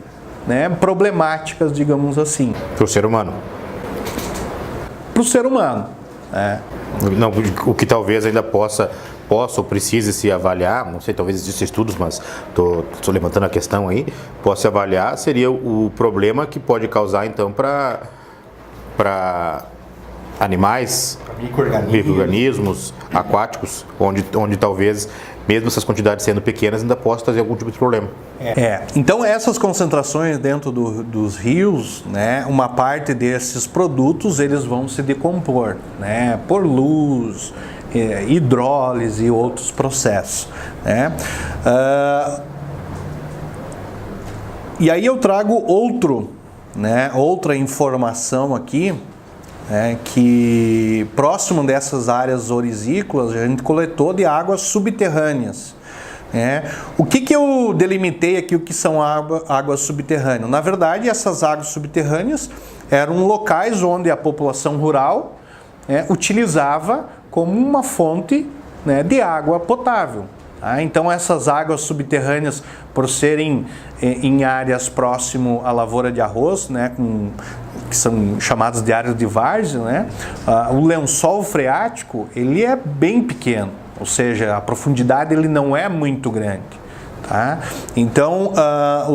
né, problemáticas, digamos assim. Para o ser humano. Para o ser humano. Não, o que talvez ainda possa ou precise se avaliar, não sei, talvez existam estudos, mas estou levantando a questão aí, possa se avaliar, seria o problema que pode causar então para animais, micro-organismos aquáticos, onde talvez, mesmo essas quantidades sendo pequenas, ainda possa trazer algum tipo de problema. Então essas concentrações dentro dos rios, né, uma parte desses produtos eles vão se decompor, né, por luz, hidrólise e outros processos, né? E aí eu trago outra informação aqui, que próximo dessas áreas orisícolas a gente coletou de águas subterrâneas. O que eu delimitei aqui, o que são águas subterrâneas? Na verdade, essas águas subterrâneas eram locais onde a população rural utilizava como uma fonte, né, de água potável. Tá? Então essas águas subterrâneas, por serem em áreas próximo à lavoura de arroz, né, que são chamadas de áreas de várzea, né, o lençol freático ele é bem pequeno, ou seja, a profundidade ele não é muito grande. Tá? Então a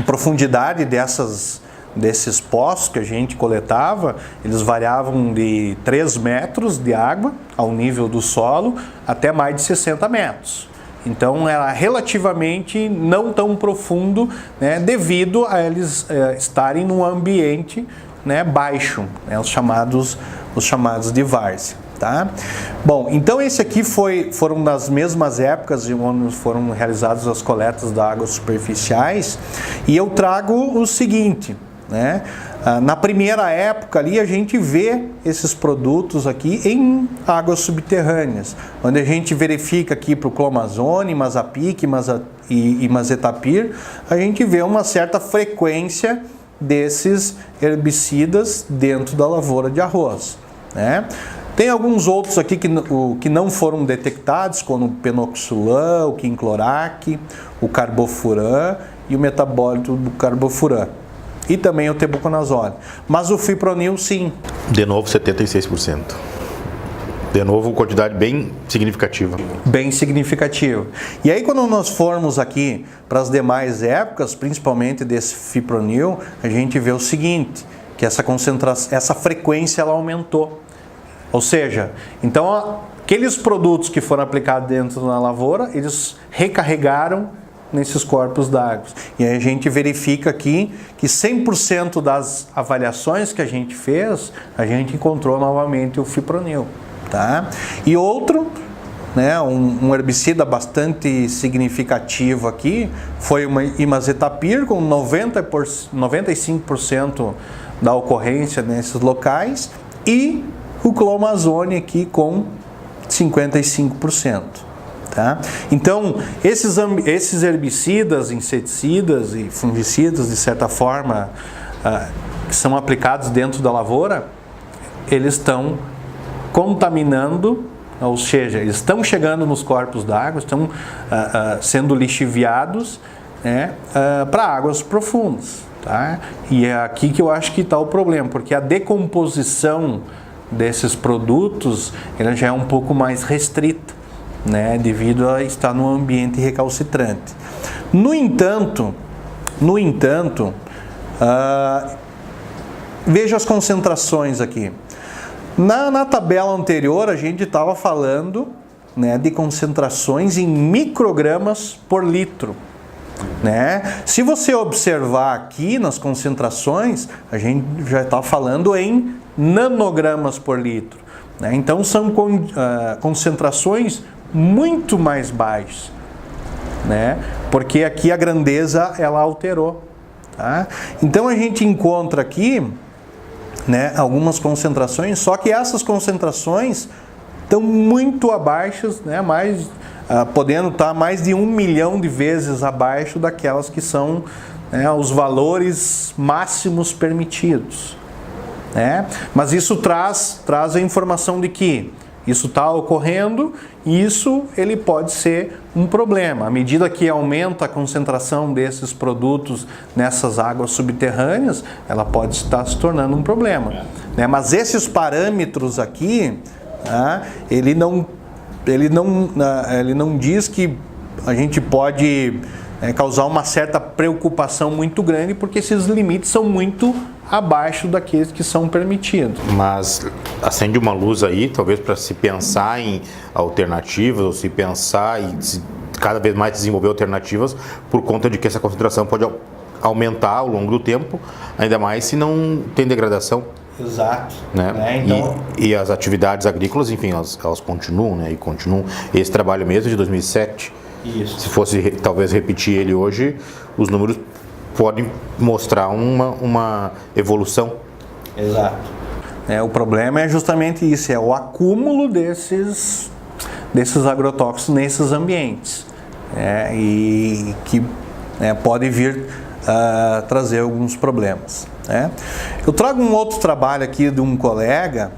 profundidade desses poços que a gente coletava, eles variavam de 3 metros de água ao nível do solo até mais de 60 metros. Então era relativamente não tão profundo, né, devido a eles estarem num ambiente, né, baixo, né, os chamados de várzea. Tá? Bom, então esse aqui foram das mesmas épocas onde foram realizadas as coletas de águas superficiais, e eu trago o seguinte, né? Na primeira época ali a gente vê esses produtos aqui em águas subterrâneas, onde a gente verifica aqui para o clomazone, mazapique e mazetapir, a gente vê uma certa frequência desses herbicidas dentro da lavoura de arroz, né? Tem alguns outros aqui que não foram detectados, como o penoxulan, o quinclorac, o carbofuran e o metabólito do carbofuran. E também o tebuconazole. Mas o fipronil, sim. De novo, 76%. De novo, quantidade bem significativa. Bem significativa. E aí, quando nós formos aqui para as demais épocas, principalmente desse fipronil, a gente vê o seguinte, que essa frequência ela aumentou. Ou seja, então aqueles produtos que foram aplicados dentro da lavoura, eles recarregaram nesses corpos d'água. E aí a gente verifica aqui que 100% das avaliações que a gente fez, a gente encontrou novamente o fipronil. Tá? E outro, né, um herbicida bastante significativo aqui, foi o imazetapir, com 95% da ocorrência nesses locais, e o clomazone aqui com 55%. Tá? Então, esses herbicidas, inseticidas e fungicidas, de certa forma, que são aplicados dentro da lavoura, eles estão contaminando, ou seja, eles estão chegando nos corpos d'água, estão sendo lixiviados, né, para águas profundas. Tá? E é aqui que eu acho que está o problema, porque a decomposição desses produtos ela já é um pouco mais restrita, né, devido a estar num ambiente recalcitrante. No entanto, veja as concentrações aqui. Na tabela anterior a gente estava falando, né, de concentrações em microgramas por litro. Né? Se você observar aqui nas concentrações, a gente já está falando em nanogramas por litro. Né? Então são concentrações muito mais baixas, né? Porque aqui a grandeza ela alterou. Tá? Então a gente encontra aqui né, algumas concentrações, só que essas concentrações estão muito abaixo, né, podendo estar mais de 1 milhão de vezes abaixo daquelas que são, né, os valores máximos permitidos. Né? Mas isso traz a informação de que isso está ocorrendo e isso ele pode ser um problema. À medida que aumenta a concentração desses produtos nessas águas subterrâneas, ela pode estar se tornando um problema. Né? Mas esses parâmetros aqui, ele não diz que a gente pode causar uma certa preocupação muito grande, porque esses limites são muito abaixo daqueles que são permitidos. Mas acende uma luz aí, talvez para se pensar em alternativas, ou se pensar e se cada vez mais desenvolver alternativas, por conta de que essa concentração pode aumentar ao longo do tempo, ainda mais se não tem degradação. Exato. Né? Então... E as atividades agrícolas, enfim, elas continuam, né? E continuam. Esse trabalho mesmo de 2007, isso. Se fosse talvez repetir ele hoje, os números podem mostrar uma evolução. Exato. O problema é justamente isso, é o acúmulo desses agrotóxicos nesses ambientes, e que pode vir trazer alguns problemas. Eu trago um outro trabalho aqui de um colega,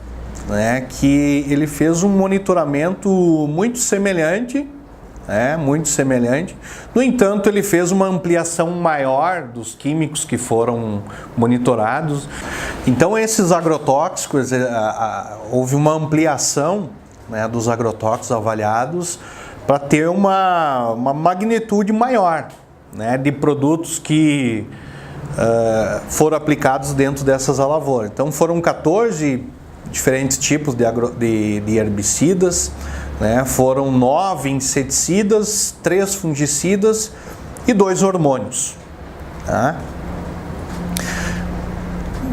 que ele fez um monitoramento muito semelhante. No entanto, ele fez uma ampliação maior dos químicos que foram monitorados. Então, esses agrotóxicos, houve uma ampliação, dos agrotóxicos avaliados para ter uma magnitude maior, de produtos que foram aplicados dentro dessas lavouras. Então, foram 14 diferentes tipos de herbicidas, foram 9 inseticidas, 3 fungicidas e 2 hormônios.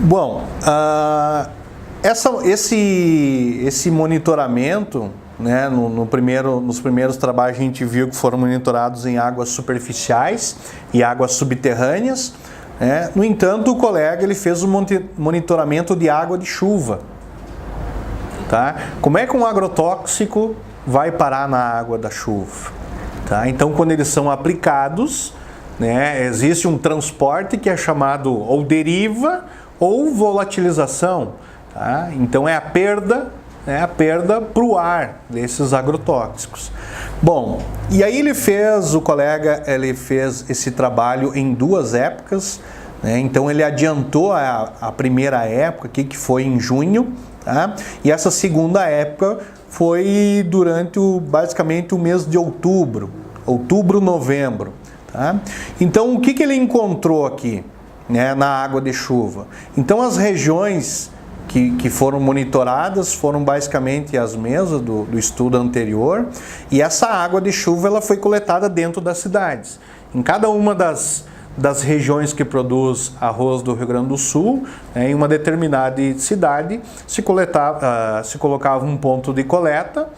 Bom, esse monitoramento, nos primeiros trabalhos a gente viu que foram monitorados em águas superficiais e águas subterrâneas. No entanto, o colega ele fez um monitoramento de água de chuva. Como é que um agrotóxico vai parar na água da chuva? Então, quando eles são aplicados, existe um transporte que é chamado ou deriva ou volatilização. Então, é a perda para o ar desses agrotóxicos. Bom, e aí o colega fez esse trabalho em 2 épocas. Então, ele adiantou a primeira época, que foi em junho, e essa segunda época foi durante basicamente o mês de outubro, novembro. Então, o que ele encontrou aqui, na água de chuva? Então, as regiões que foram monitoradas foram basicamente as mesmas do estudo anterior, e essa água de chuva ela foi coletada dentro das cidades. Em cada uma das regiões que produz arroz do Rio Grande do Sul, em uma determinada cidade, se colocava um ponto de coleta,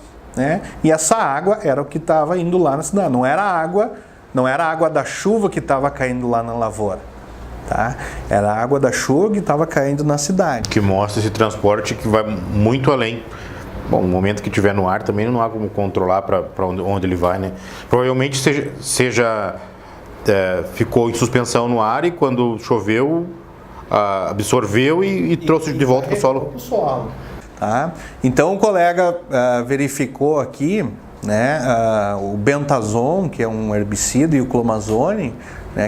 e essa água era o que estava indo lá na cidade. Não era a água da chuva que estava caindo lá na lavoura. Era a água da chuva que estava caindo na cidade. Que mostra esse transporte que vai muito além. Bom, no momento que estiver no ar também não há como controlar para onde ele vai, né? Provavelmente ficou em suspensão no ar e quando choveu, absorveu e trouxe de volta para o solo. Então o colega verificou aqui, o bentazon, que é um herbicida, e o clomazone,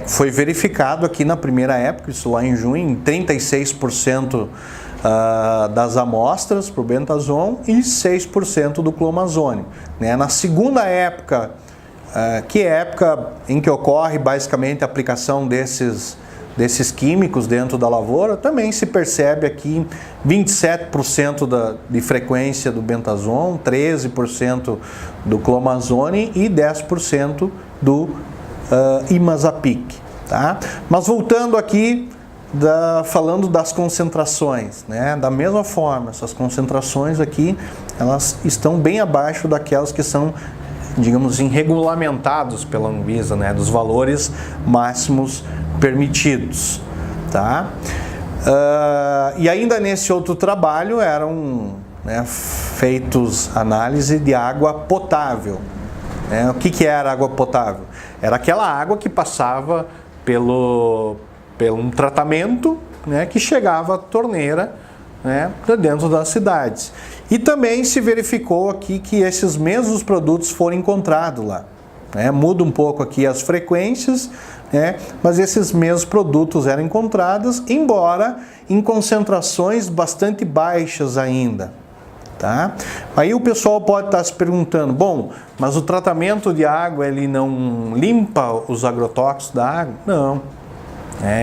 que foi verificado aqui na primeira época, isso lá em junho, em 36% das amostras para o bentazon e 6% do clomazone. Na segunda época, que é a época em que ocorre basicamente a aplicação desses químicos dentro da lavoura, também se percebe aqui 27% de frequência do bentazon, 13% do clomazone e 10% do imazapic. Mas voltando aqui, falando das concentrações, da mesma forma, essas concentrações aqui, elas estão bem abaixo daquelas que são, digamos assim, regulamentados pela Anvisa, dos valores máximos permitidos. E ainda nesse outro trabalho eram, né, feitos análise de água potável. O que era água potável? Era aquela água que passava pelo um tratamento, né, que chegava à torneira, né, dentro das cidades. E também se verificou aqui que esses mesmos produtos foram encontrados lá. Muda um pouco aqui as frequências, mas esses mesmos produtos eram encontrados, embora em concentrações bastante baixas ainda. Tá? Aí o pessoal pode estar se perguntando, bom, mas o tratamento de água ele não limpa os agrotóxicos da água? Não.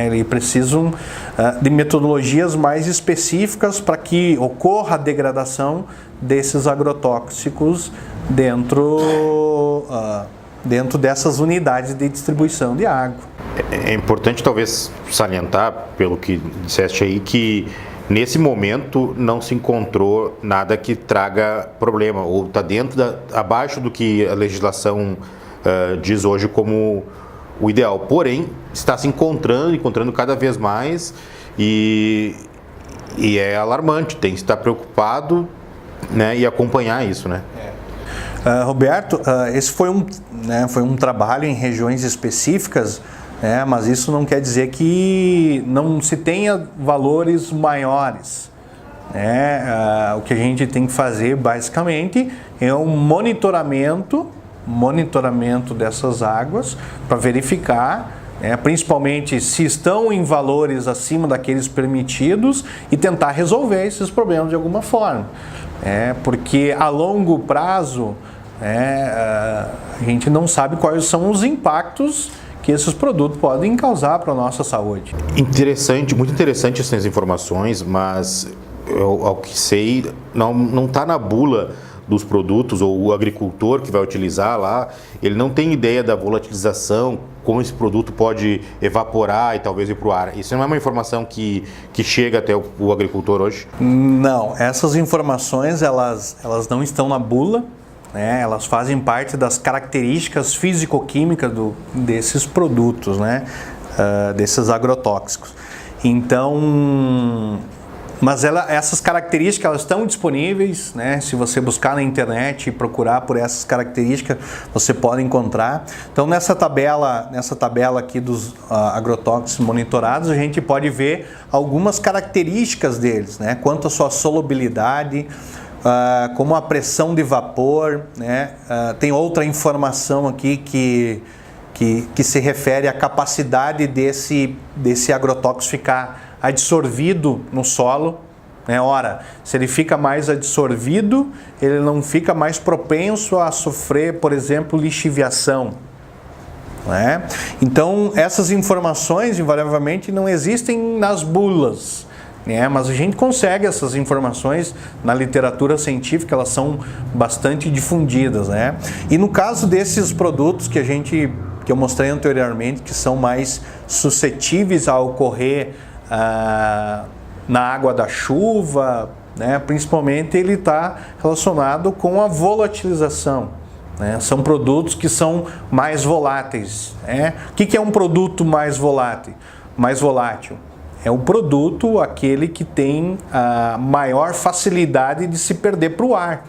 Eles precisam de metodologias mais específicas para que ocorra a degradação desses agrotóxicos dentro dessas unidades de distribuição de água. É importante talvez salientar, pelo que disseste aí, que nesse momento não se encontrou nada que traga problema, ou está abaixo do que a legislação diz hoje como o ideal. Porém, está se encontrando cada vez mais e é alarmante, tem que estar preocupado, né, e acompanhar isso, né? Roberto, esse foi um trabalho em regiões específicas, mas isso não quer dizer que não se tenha valores maiores. O que a gente tem que fazer basicamente é um monitoramento dessas águas para verificar, principalmente se estão em valores acima daqueles permitidos e tentar resolver esses problemas de alguma forma. Porque a longo prazo a gente não sabe quais são os impactos que esses produtos podem causar para a nossa saúde. Muito interessante essas informações, mas ao que sei, não está na bula dos produtos, ou o agricultor que vai utilizar lá, ele não tem ideia da volatilização, como esse produto pode evaporar e talvez ir para o ar. Isso não é uma informação que chega até o agricultor hoje? Não, essas informações elas não estão na bula, elas fazem parte das características físico-químicas desses produtos, desses agrotóxicos. Então, mas essas características elas estão disponíveis, se você buscar na internet e procurar por essas características, você pode encontrar. Então, nessa tabela aqui dos agrotóxicos monitorados, a gente pode ver algumas características deles, quanto à sua solubilidade, como a pressão de vapor, tem outra informação aqui que se refere à capacidade desse agrotóxico ficar adsorvido no solo. Ora, se ele fica mais adsorvido, ele não fica mais propenso a sofrer, por exemplo, lixiviação. Então, essas informações, invariavelmente, não existem nas bulas. Mas a gente consegue essas informações na literatura científica, elas são bastante difundidas. E no caso desses produtos que eu mostrei anteriormente, que são mais suscetíveis a ocorrer na água da chuva, principalmente ele está relacionado com a volatilização. São produtos que são mais voláteis. O que é um produto mais volátil? É um produto aquele que tem a maior facilidade de se perder para o ar.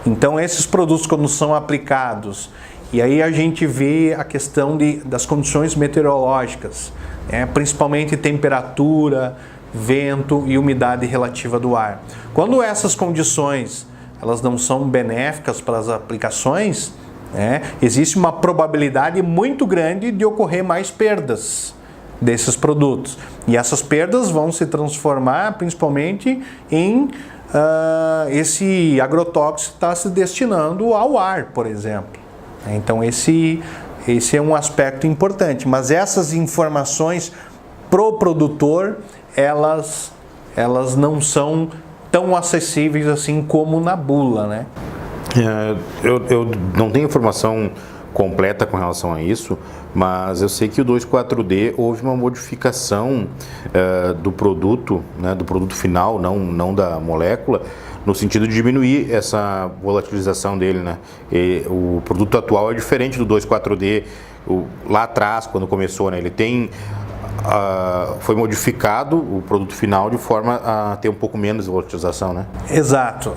Então esses produtos, quando são aplicados, e aí a gente vê a questão das condições meteorológicas, principalmente temperatura, vento e umidade relativa do ar. Quando essas condições elas não são benéficas para as aplicações, existe uma probabilidade muito grande de ocorrer mais perdas desses produtos. E essas perdas vão se transformar principalmente em esse agrotóxico está se destinando ao ar, por exemplo. Então esse é um aspecto importante, mas essas informações pro produtor, elas não são tão acessíveis assim como na bula, Eu não tenho informação completa com relação a isso, mas eu sei que o 2,4-D houve uma modificação do produto, do produto final, não da molécula, no sentido de diminuir essa volatilização dele, E o produto atual é diferente do 2,4-D lá atrás, quando começou, Ele tem foi modificado o produto final de forma a ter um pouco menos de volatilização, né? Exato.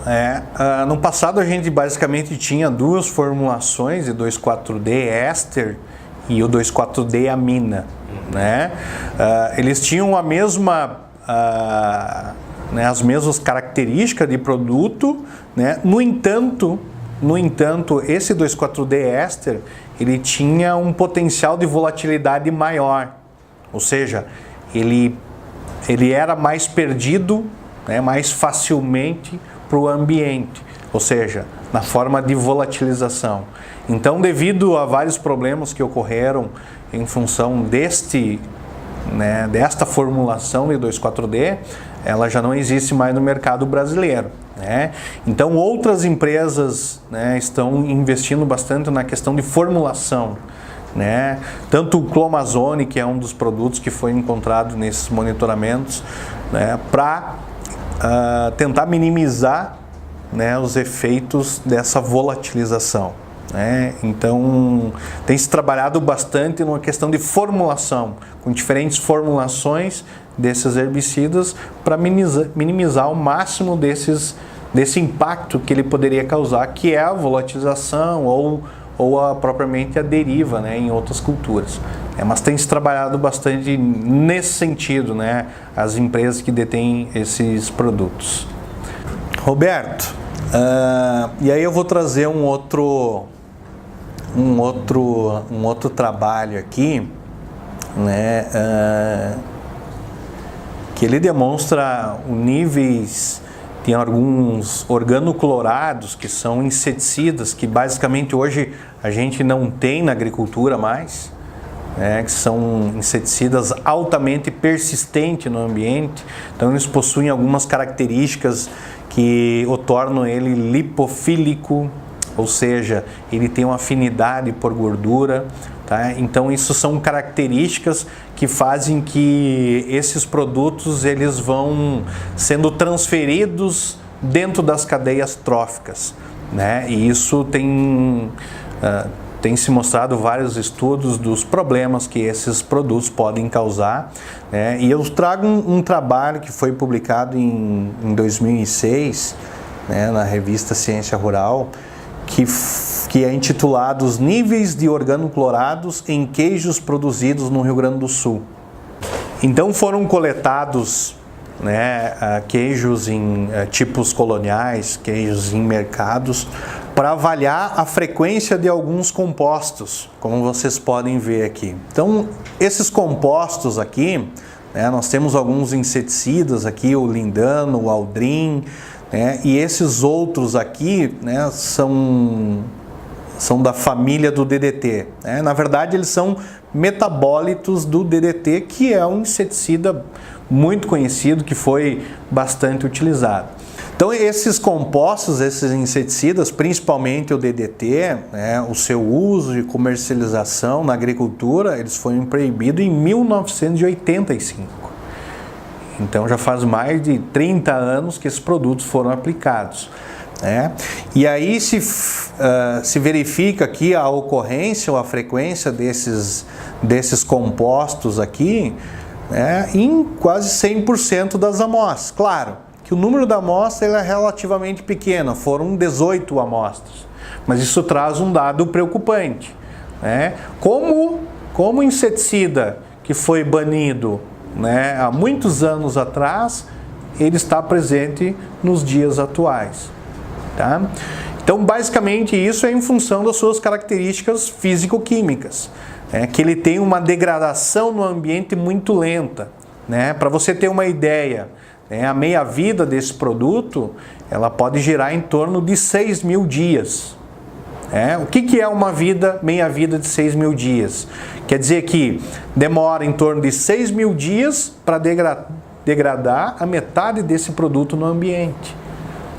No passado a gente basicamente tinha duas formulações de 2,4-D éster e o 2,4-D amina, né? Eles tinham a mesma, as mesmas características de produto, né? No entanto, esse 2,4-D éster ele tinha um potencial de volatilidade maior, ou seja, ele era mais perdido, né, mais facilmente para o ambiente, ou seja, na forma de volatilização. Então, devido a vários problemas que ocorreram em função desta formulação de 2,4-D, ela já não existe mais no mercado brasileiro, né? Então, outras empresas, né, estão investindo bastante na questão de formulação, né? Tanto o Clomazone, que é um dos produtos que foi encontrado nesses monitoramentos, né, para tentar minimizar, né, os efeitos dessa volatilização, né? Então, tem se trabalhado bastante numa questão de formulação, com diferentes formulações desses herbicidas para minimizar o máximo desse impacto que ele poderia causar, que é a volatilização ou propriamente a deriva, né, em outras culturas. Mas tem se trabalhado bastante nesse sentido, né, as empresas que detêm esses produtos. Roberto, e aí eu vou trazer um outro trabalho aqui, né, que ele demonstra níveis de alguns organoclorados, que são inseticidas, que basicamente hoje a gente não tem na agricultura mais, né, que são inseticidas altamente persistentes no ambiente. Então eles possuem algumas características que o tornam ele lipofílico, ou seja, ele tem uma afinidade por gordura, tá? Então isso são características que fazem que esses produtos eles vão sendo transferidos dentro das cadeias tróficas, né? E isso tem se mostrado vários estudos dos problemas que esses produtos podem causar, né? E eu trago um trabalho que foi publicado em 2006, né, na revista Ciência Rural, que é intitulado Os Níveis de Organoclorados em Queijos Produzidos no Rio Grande do Sul. Então foram coletados, né, queijos em tipos coloniais, queijos em mercados, para avaliar a frequência de alguns compostos, como vocês podem ver aqui. Então, esses compostos aqui, né, nós temos alguns inseticidas aqui, o lindano, o aldrin, né, e esses outros aqui, né, são da família do DDT. Né? Na verdade, eles são metabólitos do DDT, que é um inseticida muito conhecido, que foi bastante utilizado. Então, esses compostos, esses inseticidas, principalmente o DDT, né, o seu uso e comercialização na agricultura, eles foram proibidos em 1985. Então, já faz mais de 30 anos que esses produtos foram aplicados, né? E aí se verifica aqui a ocorrência ou a frequência desses compostos aqui, né, em quase 100% das amostras. Claro que o número da amostra é relativamente pequeno, foram 18 amostras, mas isso traz um dado preocupante, né? Como inseticida que foi banido, né, há muitos anos atrás, ele está presente nos dias atuais, tá? Então, basicamente, isso é em função das suas características físico-químicas, né, que ele tem uma degradação no ambiente muito lenta, né? Para você ter uma ideia, né, a meia-vida desse produto, ela pode girar em torno de 6.000 dias. O que é uma meia-vida de 6.000 dias? Quer dizer que demora em torno de 6.000 dias para degradar a metade desse produto no ambiente,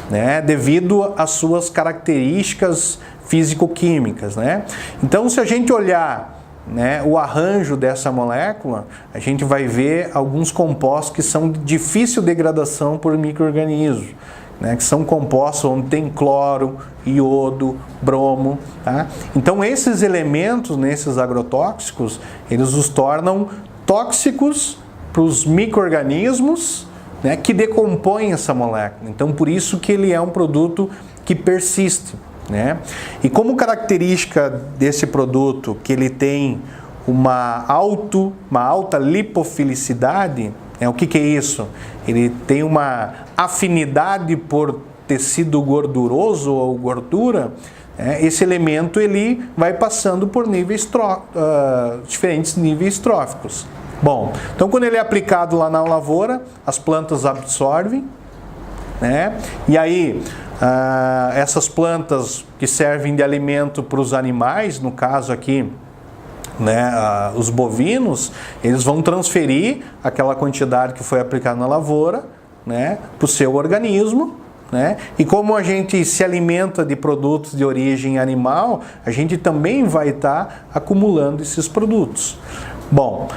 né? Devido às suas características físico-químicas, né? Então, se a gente olhar, né, o arranjo dessa molécula, a gente vai ver alguns compostos que são de difícil degradação por micro-organismos, né, que são compostos onde tem cloro, iodo, bromo, tá? Então esses elementos nesses agrotóxicos, eles os tornam tóxicos para os micro-organismos, né, que decompõem essa molécula. Então, por isso que ele é um produto que persiste, né? E como característica desse produto, que ele tem uma alta lipofilicidade, o que é isso? Ele tem uma afinidade por tecido gorduroso ou gordura. Esse elemento ele vai passando por diferentes níveis tróficos. Bom, então quando ele é aplicado lá na lavoura, as plantas absorvem, né? E aí essas plantas que servem de alimento para os animais, no caso aqui, né, os bovinos, eles vão transferir aquela quantidade que foi aplicada na lavoura, né, para o seu organismo, né? E como a gente se alimenta de produtos de origem animal, a gente também vai estar acumulando esses produtos. Bom,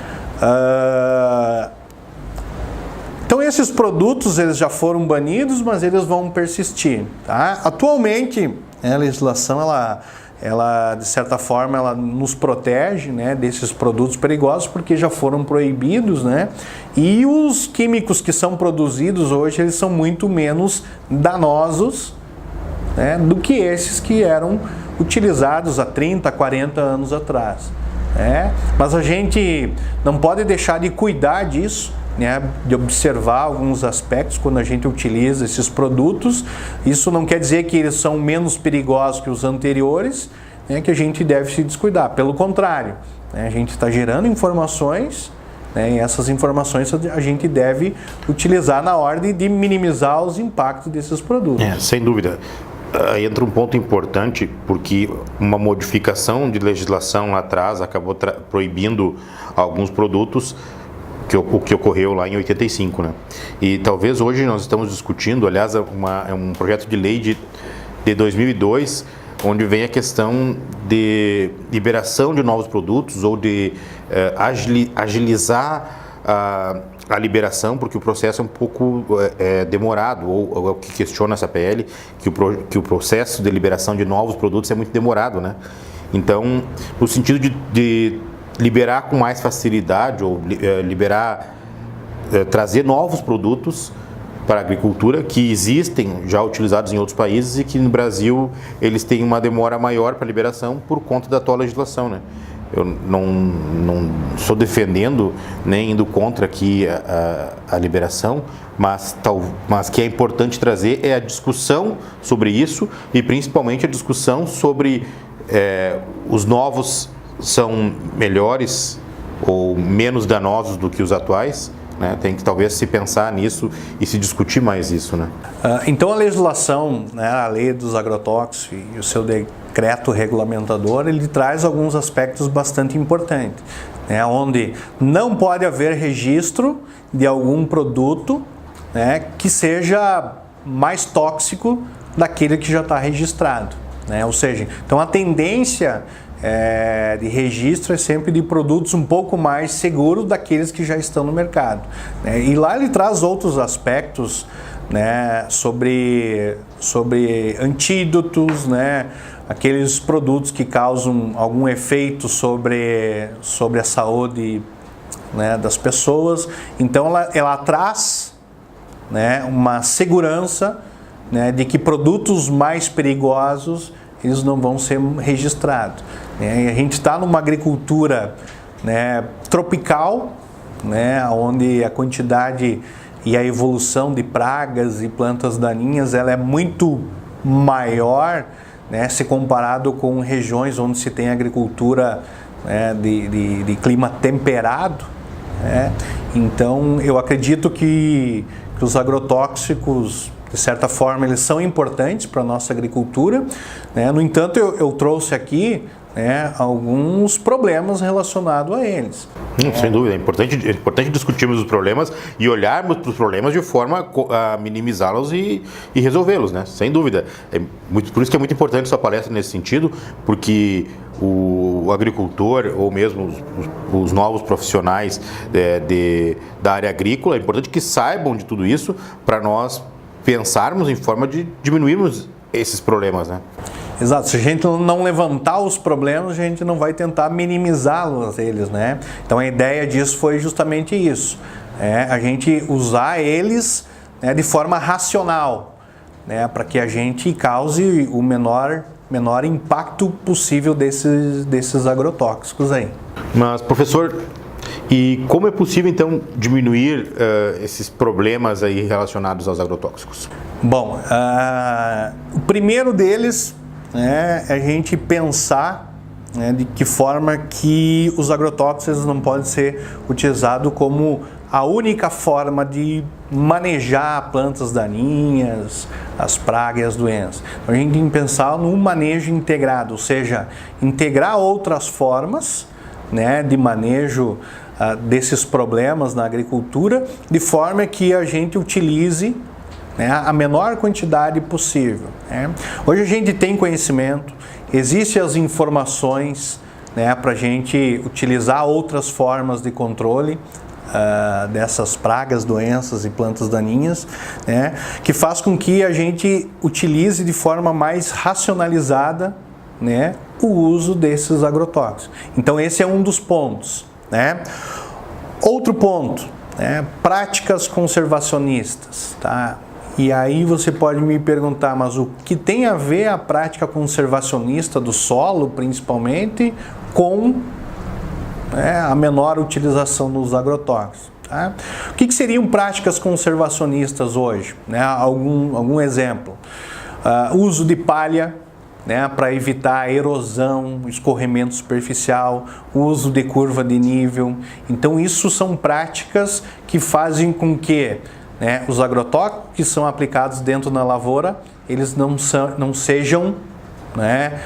então esses produtos eles já foram banidos, mas eles vão persistir, tá? Atualmente a legislação ela de certa forma ela nos protege, né, desses produtos perigosos, porque já foram proibidos, né? E os químicos que são produzidos hoje eles são muito menos danosos, né, do que esses que eram utilizados há 30, 40 anos atrás. Mas a gente não pode deixar de cuidar disso, né, de observar alguns aspectos quando a gente utiliza esses produtos. Isso não quer dizer que eles são menos perigosos que os anteriores, né, que a gente deve se descuidar. Pelo contrário, né, a gente está gerando informações, né, e essas informações a gente deve utilizar na ordem de minimizar os impactos desses produtos. Sem dúvida. Entra um ponto importante, porque uma modificação de legislação lá atrás acabou proibindo alguns produtos, o que ocorreu lá em 85, né? E talvez hoje nós estamos discutindo, aliás, é um projeto de lei de 2002, onde vem a questão de liberação de novos produtos ou de agilizar a liberação, porque o processo é um pouco demorado, ou que questiona essa PL, que o processo de liberação de novos produtos é muito demorado, né? Então, no sentido de liberar com mais facilidade, ou trazer novos produtos para a agricultura que existem já utilizados em outros países e que no Brasil eles têm uma demora maior para liberação por conta da atual legislação, né? Eu não estou defendendo nem indo contra aqui a liberação, mas que é importante trazer a discussão sobre isso, e principalmente a discussão sobre os novos são melhores ou menos danosos do que os atuais, né? Tem que talvez se pensar nisso e se discutir mais isso, né? Então a legislação, né, a lei dos agrotóxicos e o seu decreto regulamentador, ele traz alguns aspectos bastante importantes, né, onde não pode haver registro de algum produto, né, que seja mais tóxico daquele que já está registrado, né? Ou seja, então a tendência de registro é sempre de produtos um pouco mais seguros daqueles que já estão no mercado, né? E lá ele traz outros aspectos, né, sobre antídotos, né, aqueles produtos que causam algum efeito sobre a saúde, né, das pessoas. Então ela traz, né, uma segurança, né, de que produtos mais perigosos eles não vão ser registrados, né? E a gente está numa agricultura, né, tropical, né, onde a quantidade e a evolução de pragas e plantas daninhas ela é muito maior, né, se comparado com regiões onde se tem agricultura, né, de clima temperado, né? Então eu acredito que os agrotóxicos, de certa forma, eles são importantes para a nossa agricultura, né? No entanto, eu trouxe aqui, né, alguns problemas relacionados a eles. Sem dúvida, é importante discutirmos os problemas e olharmos para os problemas de forma a minimizá-los e resolvê-los, né? Sem dúvida. Por isso que é muito importante sua palestra nesse sentido, porque o agricultor ou mesmo os novos profissionais da área agrícola, é importante que saibam de tudo isso para nós pensarmos em forma de diminuirmos esses problemas, né? Exato, se a gente não levantar os problemas, a gente não vai tentar minimizá-los eles, né? Então a ideia disso foi justamente isso, a gente usar eles, né, de forma racional, né, para que a gente cause o menor impacto possível desses agrotóxicos aí. Mas, professor, e como é possível então diminuir esses problemas aí relacionados aos agrotóxicos? Bom, o primeiro deles é a gente pensar, né, de que forma que os agrotóxicos não podem ser utilizados como a única forma de manejar plantas daninhas, as pragas e as doenças. Então, a gente tem que pensar num manejo integrado, ou seja, integrar outras formas, né, de manejo desses problemas na agricultura, de forma que a gente utilize, né, a menor quantidade possível, né? Hoje a gente tem conhecimento, existem as informações, né, para a gente utilizar outras formas de controle dessas pragas, doenças e plantas daninhas, né, que faz com que a gente utilize de forma mais racionalizada, né, o uso desses agrotóxicos. Então esse é um dos pontos, né? Outro ponto, né, práticas conservacionistas, tá? E aí você pode me perguntar, mas o que tem a ver a prática conservacionista do solo, principalmente, com a menor utilização dos agrotóxicos? Tá? O que seriam práticas conservacionistas hoje? Né? Algum exemplo? Uso de palha, né, para evitar a erosão, escorrimento superficial, uso de curva de nível. Então isso são práticas que fazem com que, né, os agrotóxicos que são aplicados dentro da lavoura, eles não sejam, né,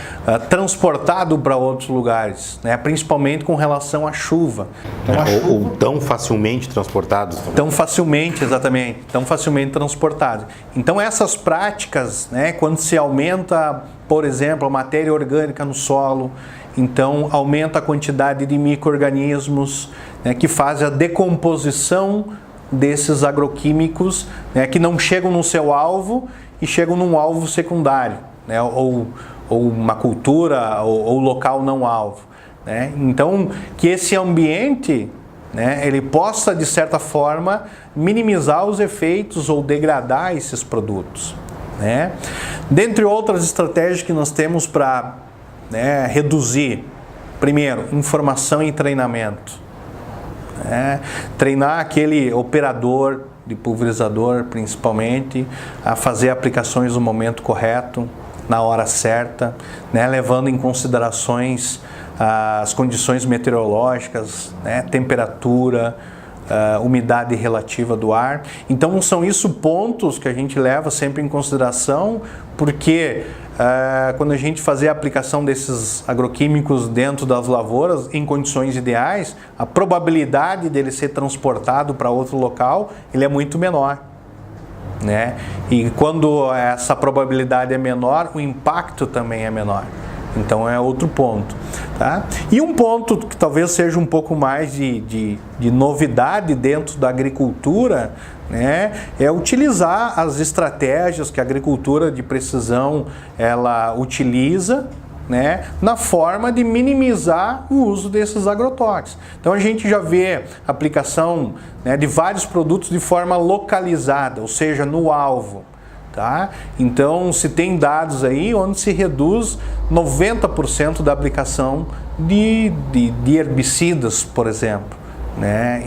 transportados para outros lugares, né, principalmente com relação à chuva. Então, ou tão facilmente transportados. Tão facilmente, exatamente, tão facilmente transportados. Então essas práticas, né, quando se aumenta, por exemplo, a matéria orgânica no solo, então aumenta a quantidade de micro-organismos, né, que fazem a decomposição desses agroquímicos, né, que não chegam no seu alvo e chegam num alvo secundário, né, ou uma cultura ou local não alvo, né? Então que esse ambiente, né, ele possa de certa forma minimizar os efeitos ou degradar esses produtos, né? Dentre outras estratégias que nós temos para, né, reduzir, primeiro, informação e treinamento. Treinar aquele operador de pulverizador, principalmente, a fazer aplicações no momento correto, na hora certa, né, levando em considerações as condições meteorológicas, né, temperatura, umidade relativa do ar. Então são isso pontos que a gente leva sempre em consideração, porque quando a gente fazer a aplicação desses agroquímicos dentro das lavouras em condições ideais, a probabilidade dele ser transportado para outro local, ele é muito menor, né? E quando essa probabilidade é menor, o impacto também é menor. Então é outro ponto, tá? E um ponto que talvez seja um pouco mais de novidade dentro da agricultura, né, é utilizar as estratégias que a agricultura de precisão ela utiliza, né, na forma de minimizar o uso desses agrotóxicos. Então a gente já vê aplicação, né, de vários produtos de forma localizada, ou seja, no alvo. Tá? Então se tem dados aí onde se reduz 90% da aplicação de herbicidas, por exemplo, né?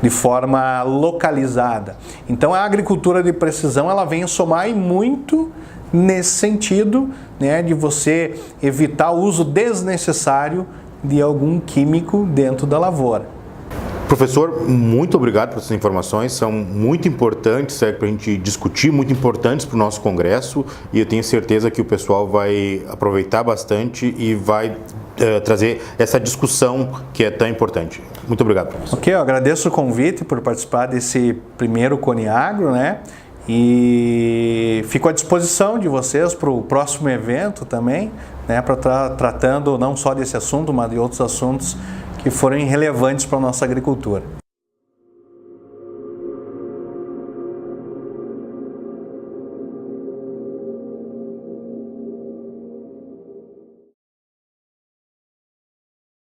De forma localizada. Então a agricultura de precisão ela vem somar muito nesse sentido, né, de você evitar o uso desnecessário de algum químico dentro da lavoura. Professor, muito obrigado por essas informações, são muito importantes para a gente discutir, muito importantes para o nosso congresso, e eu tenho certeza que o pessoal vai aproveitar bastante e vai trazer essa discussão que é tão importante. Muito obrigado, professor. Ok, eu agradeço o convite por participar desse primeiro Coniagro, né? E fico à disposição de vocês para o próximo evento também, né? Para estar tratando não só desse assunto, mas de outros assuntos que forem relevantes para a nossa agricultura.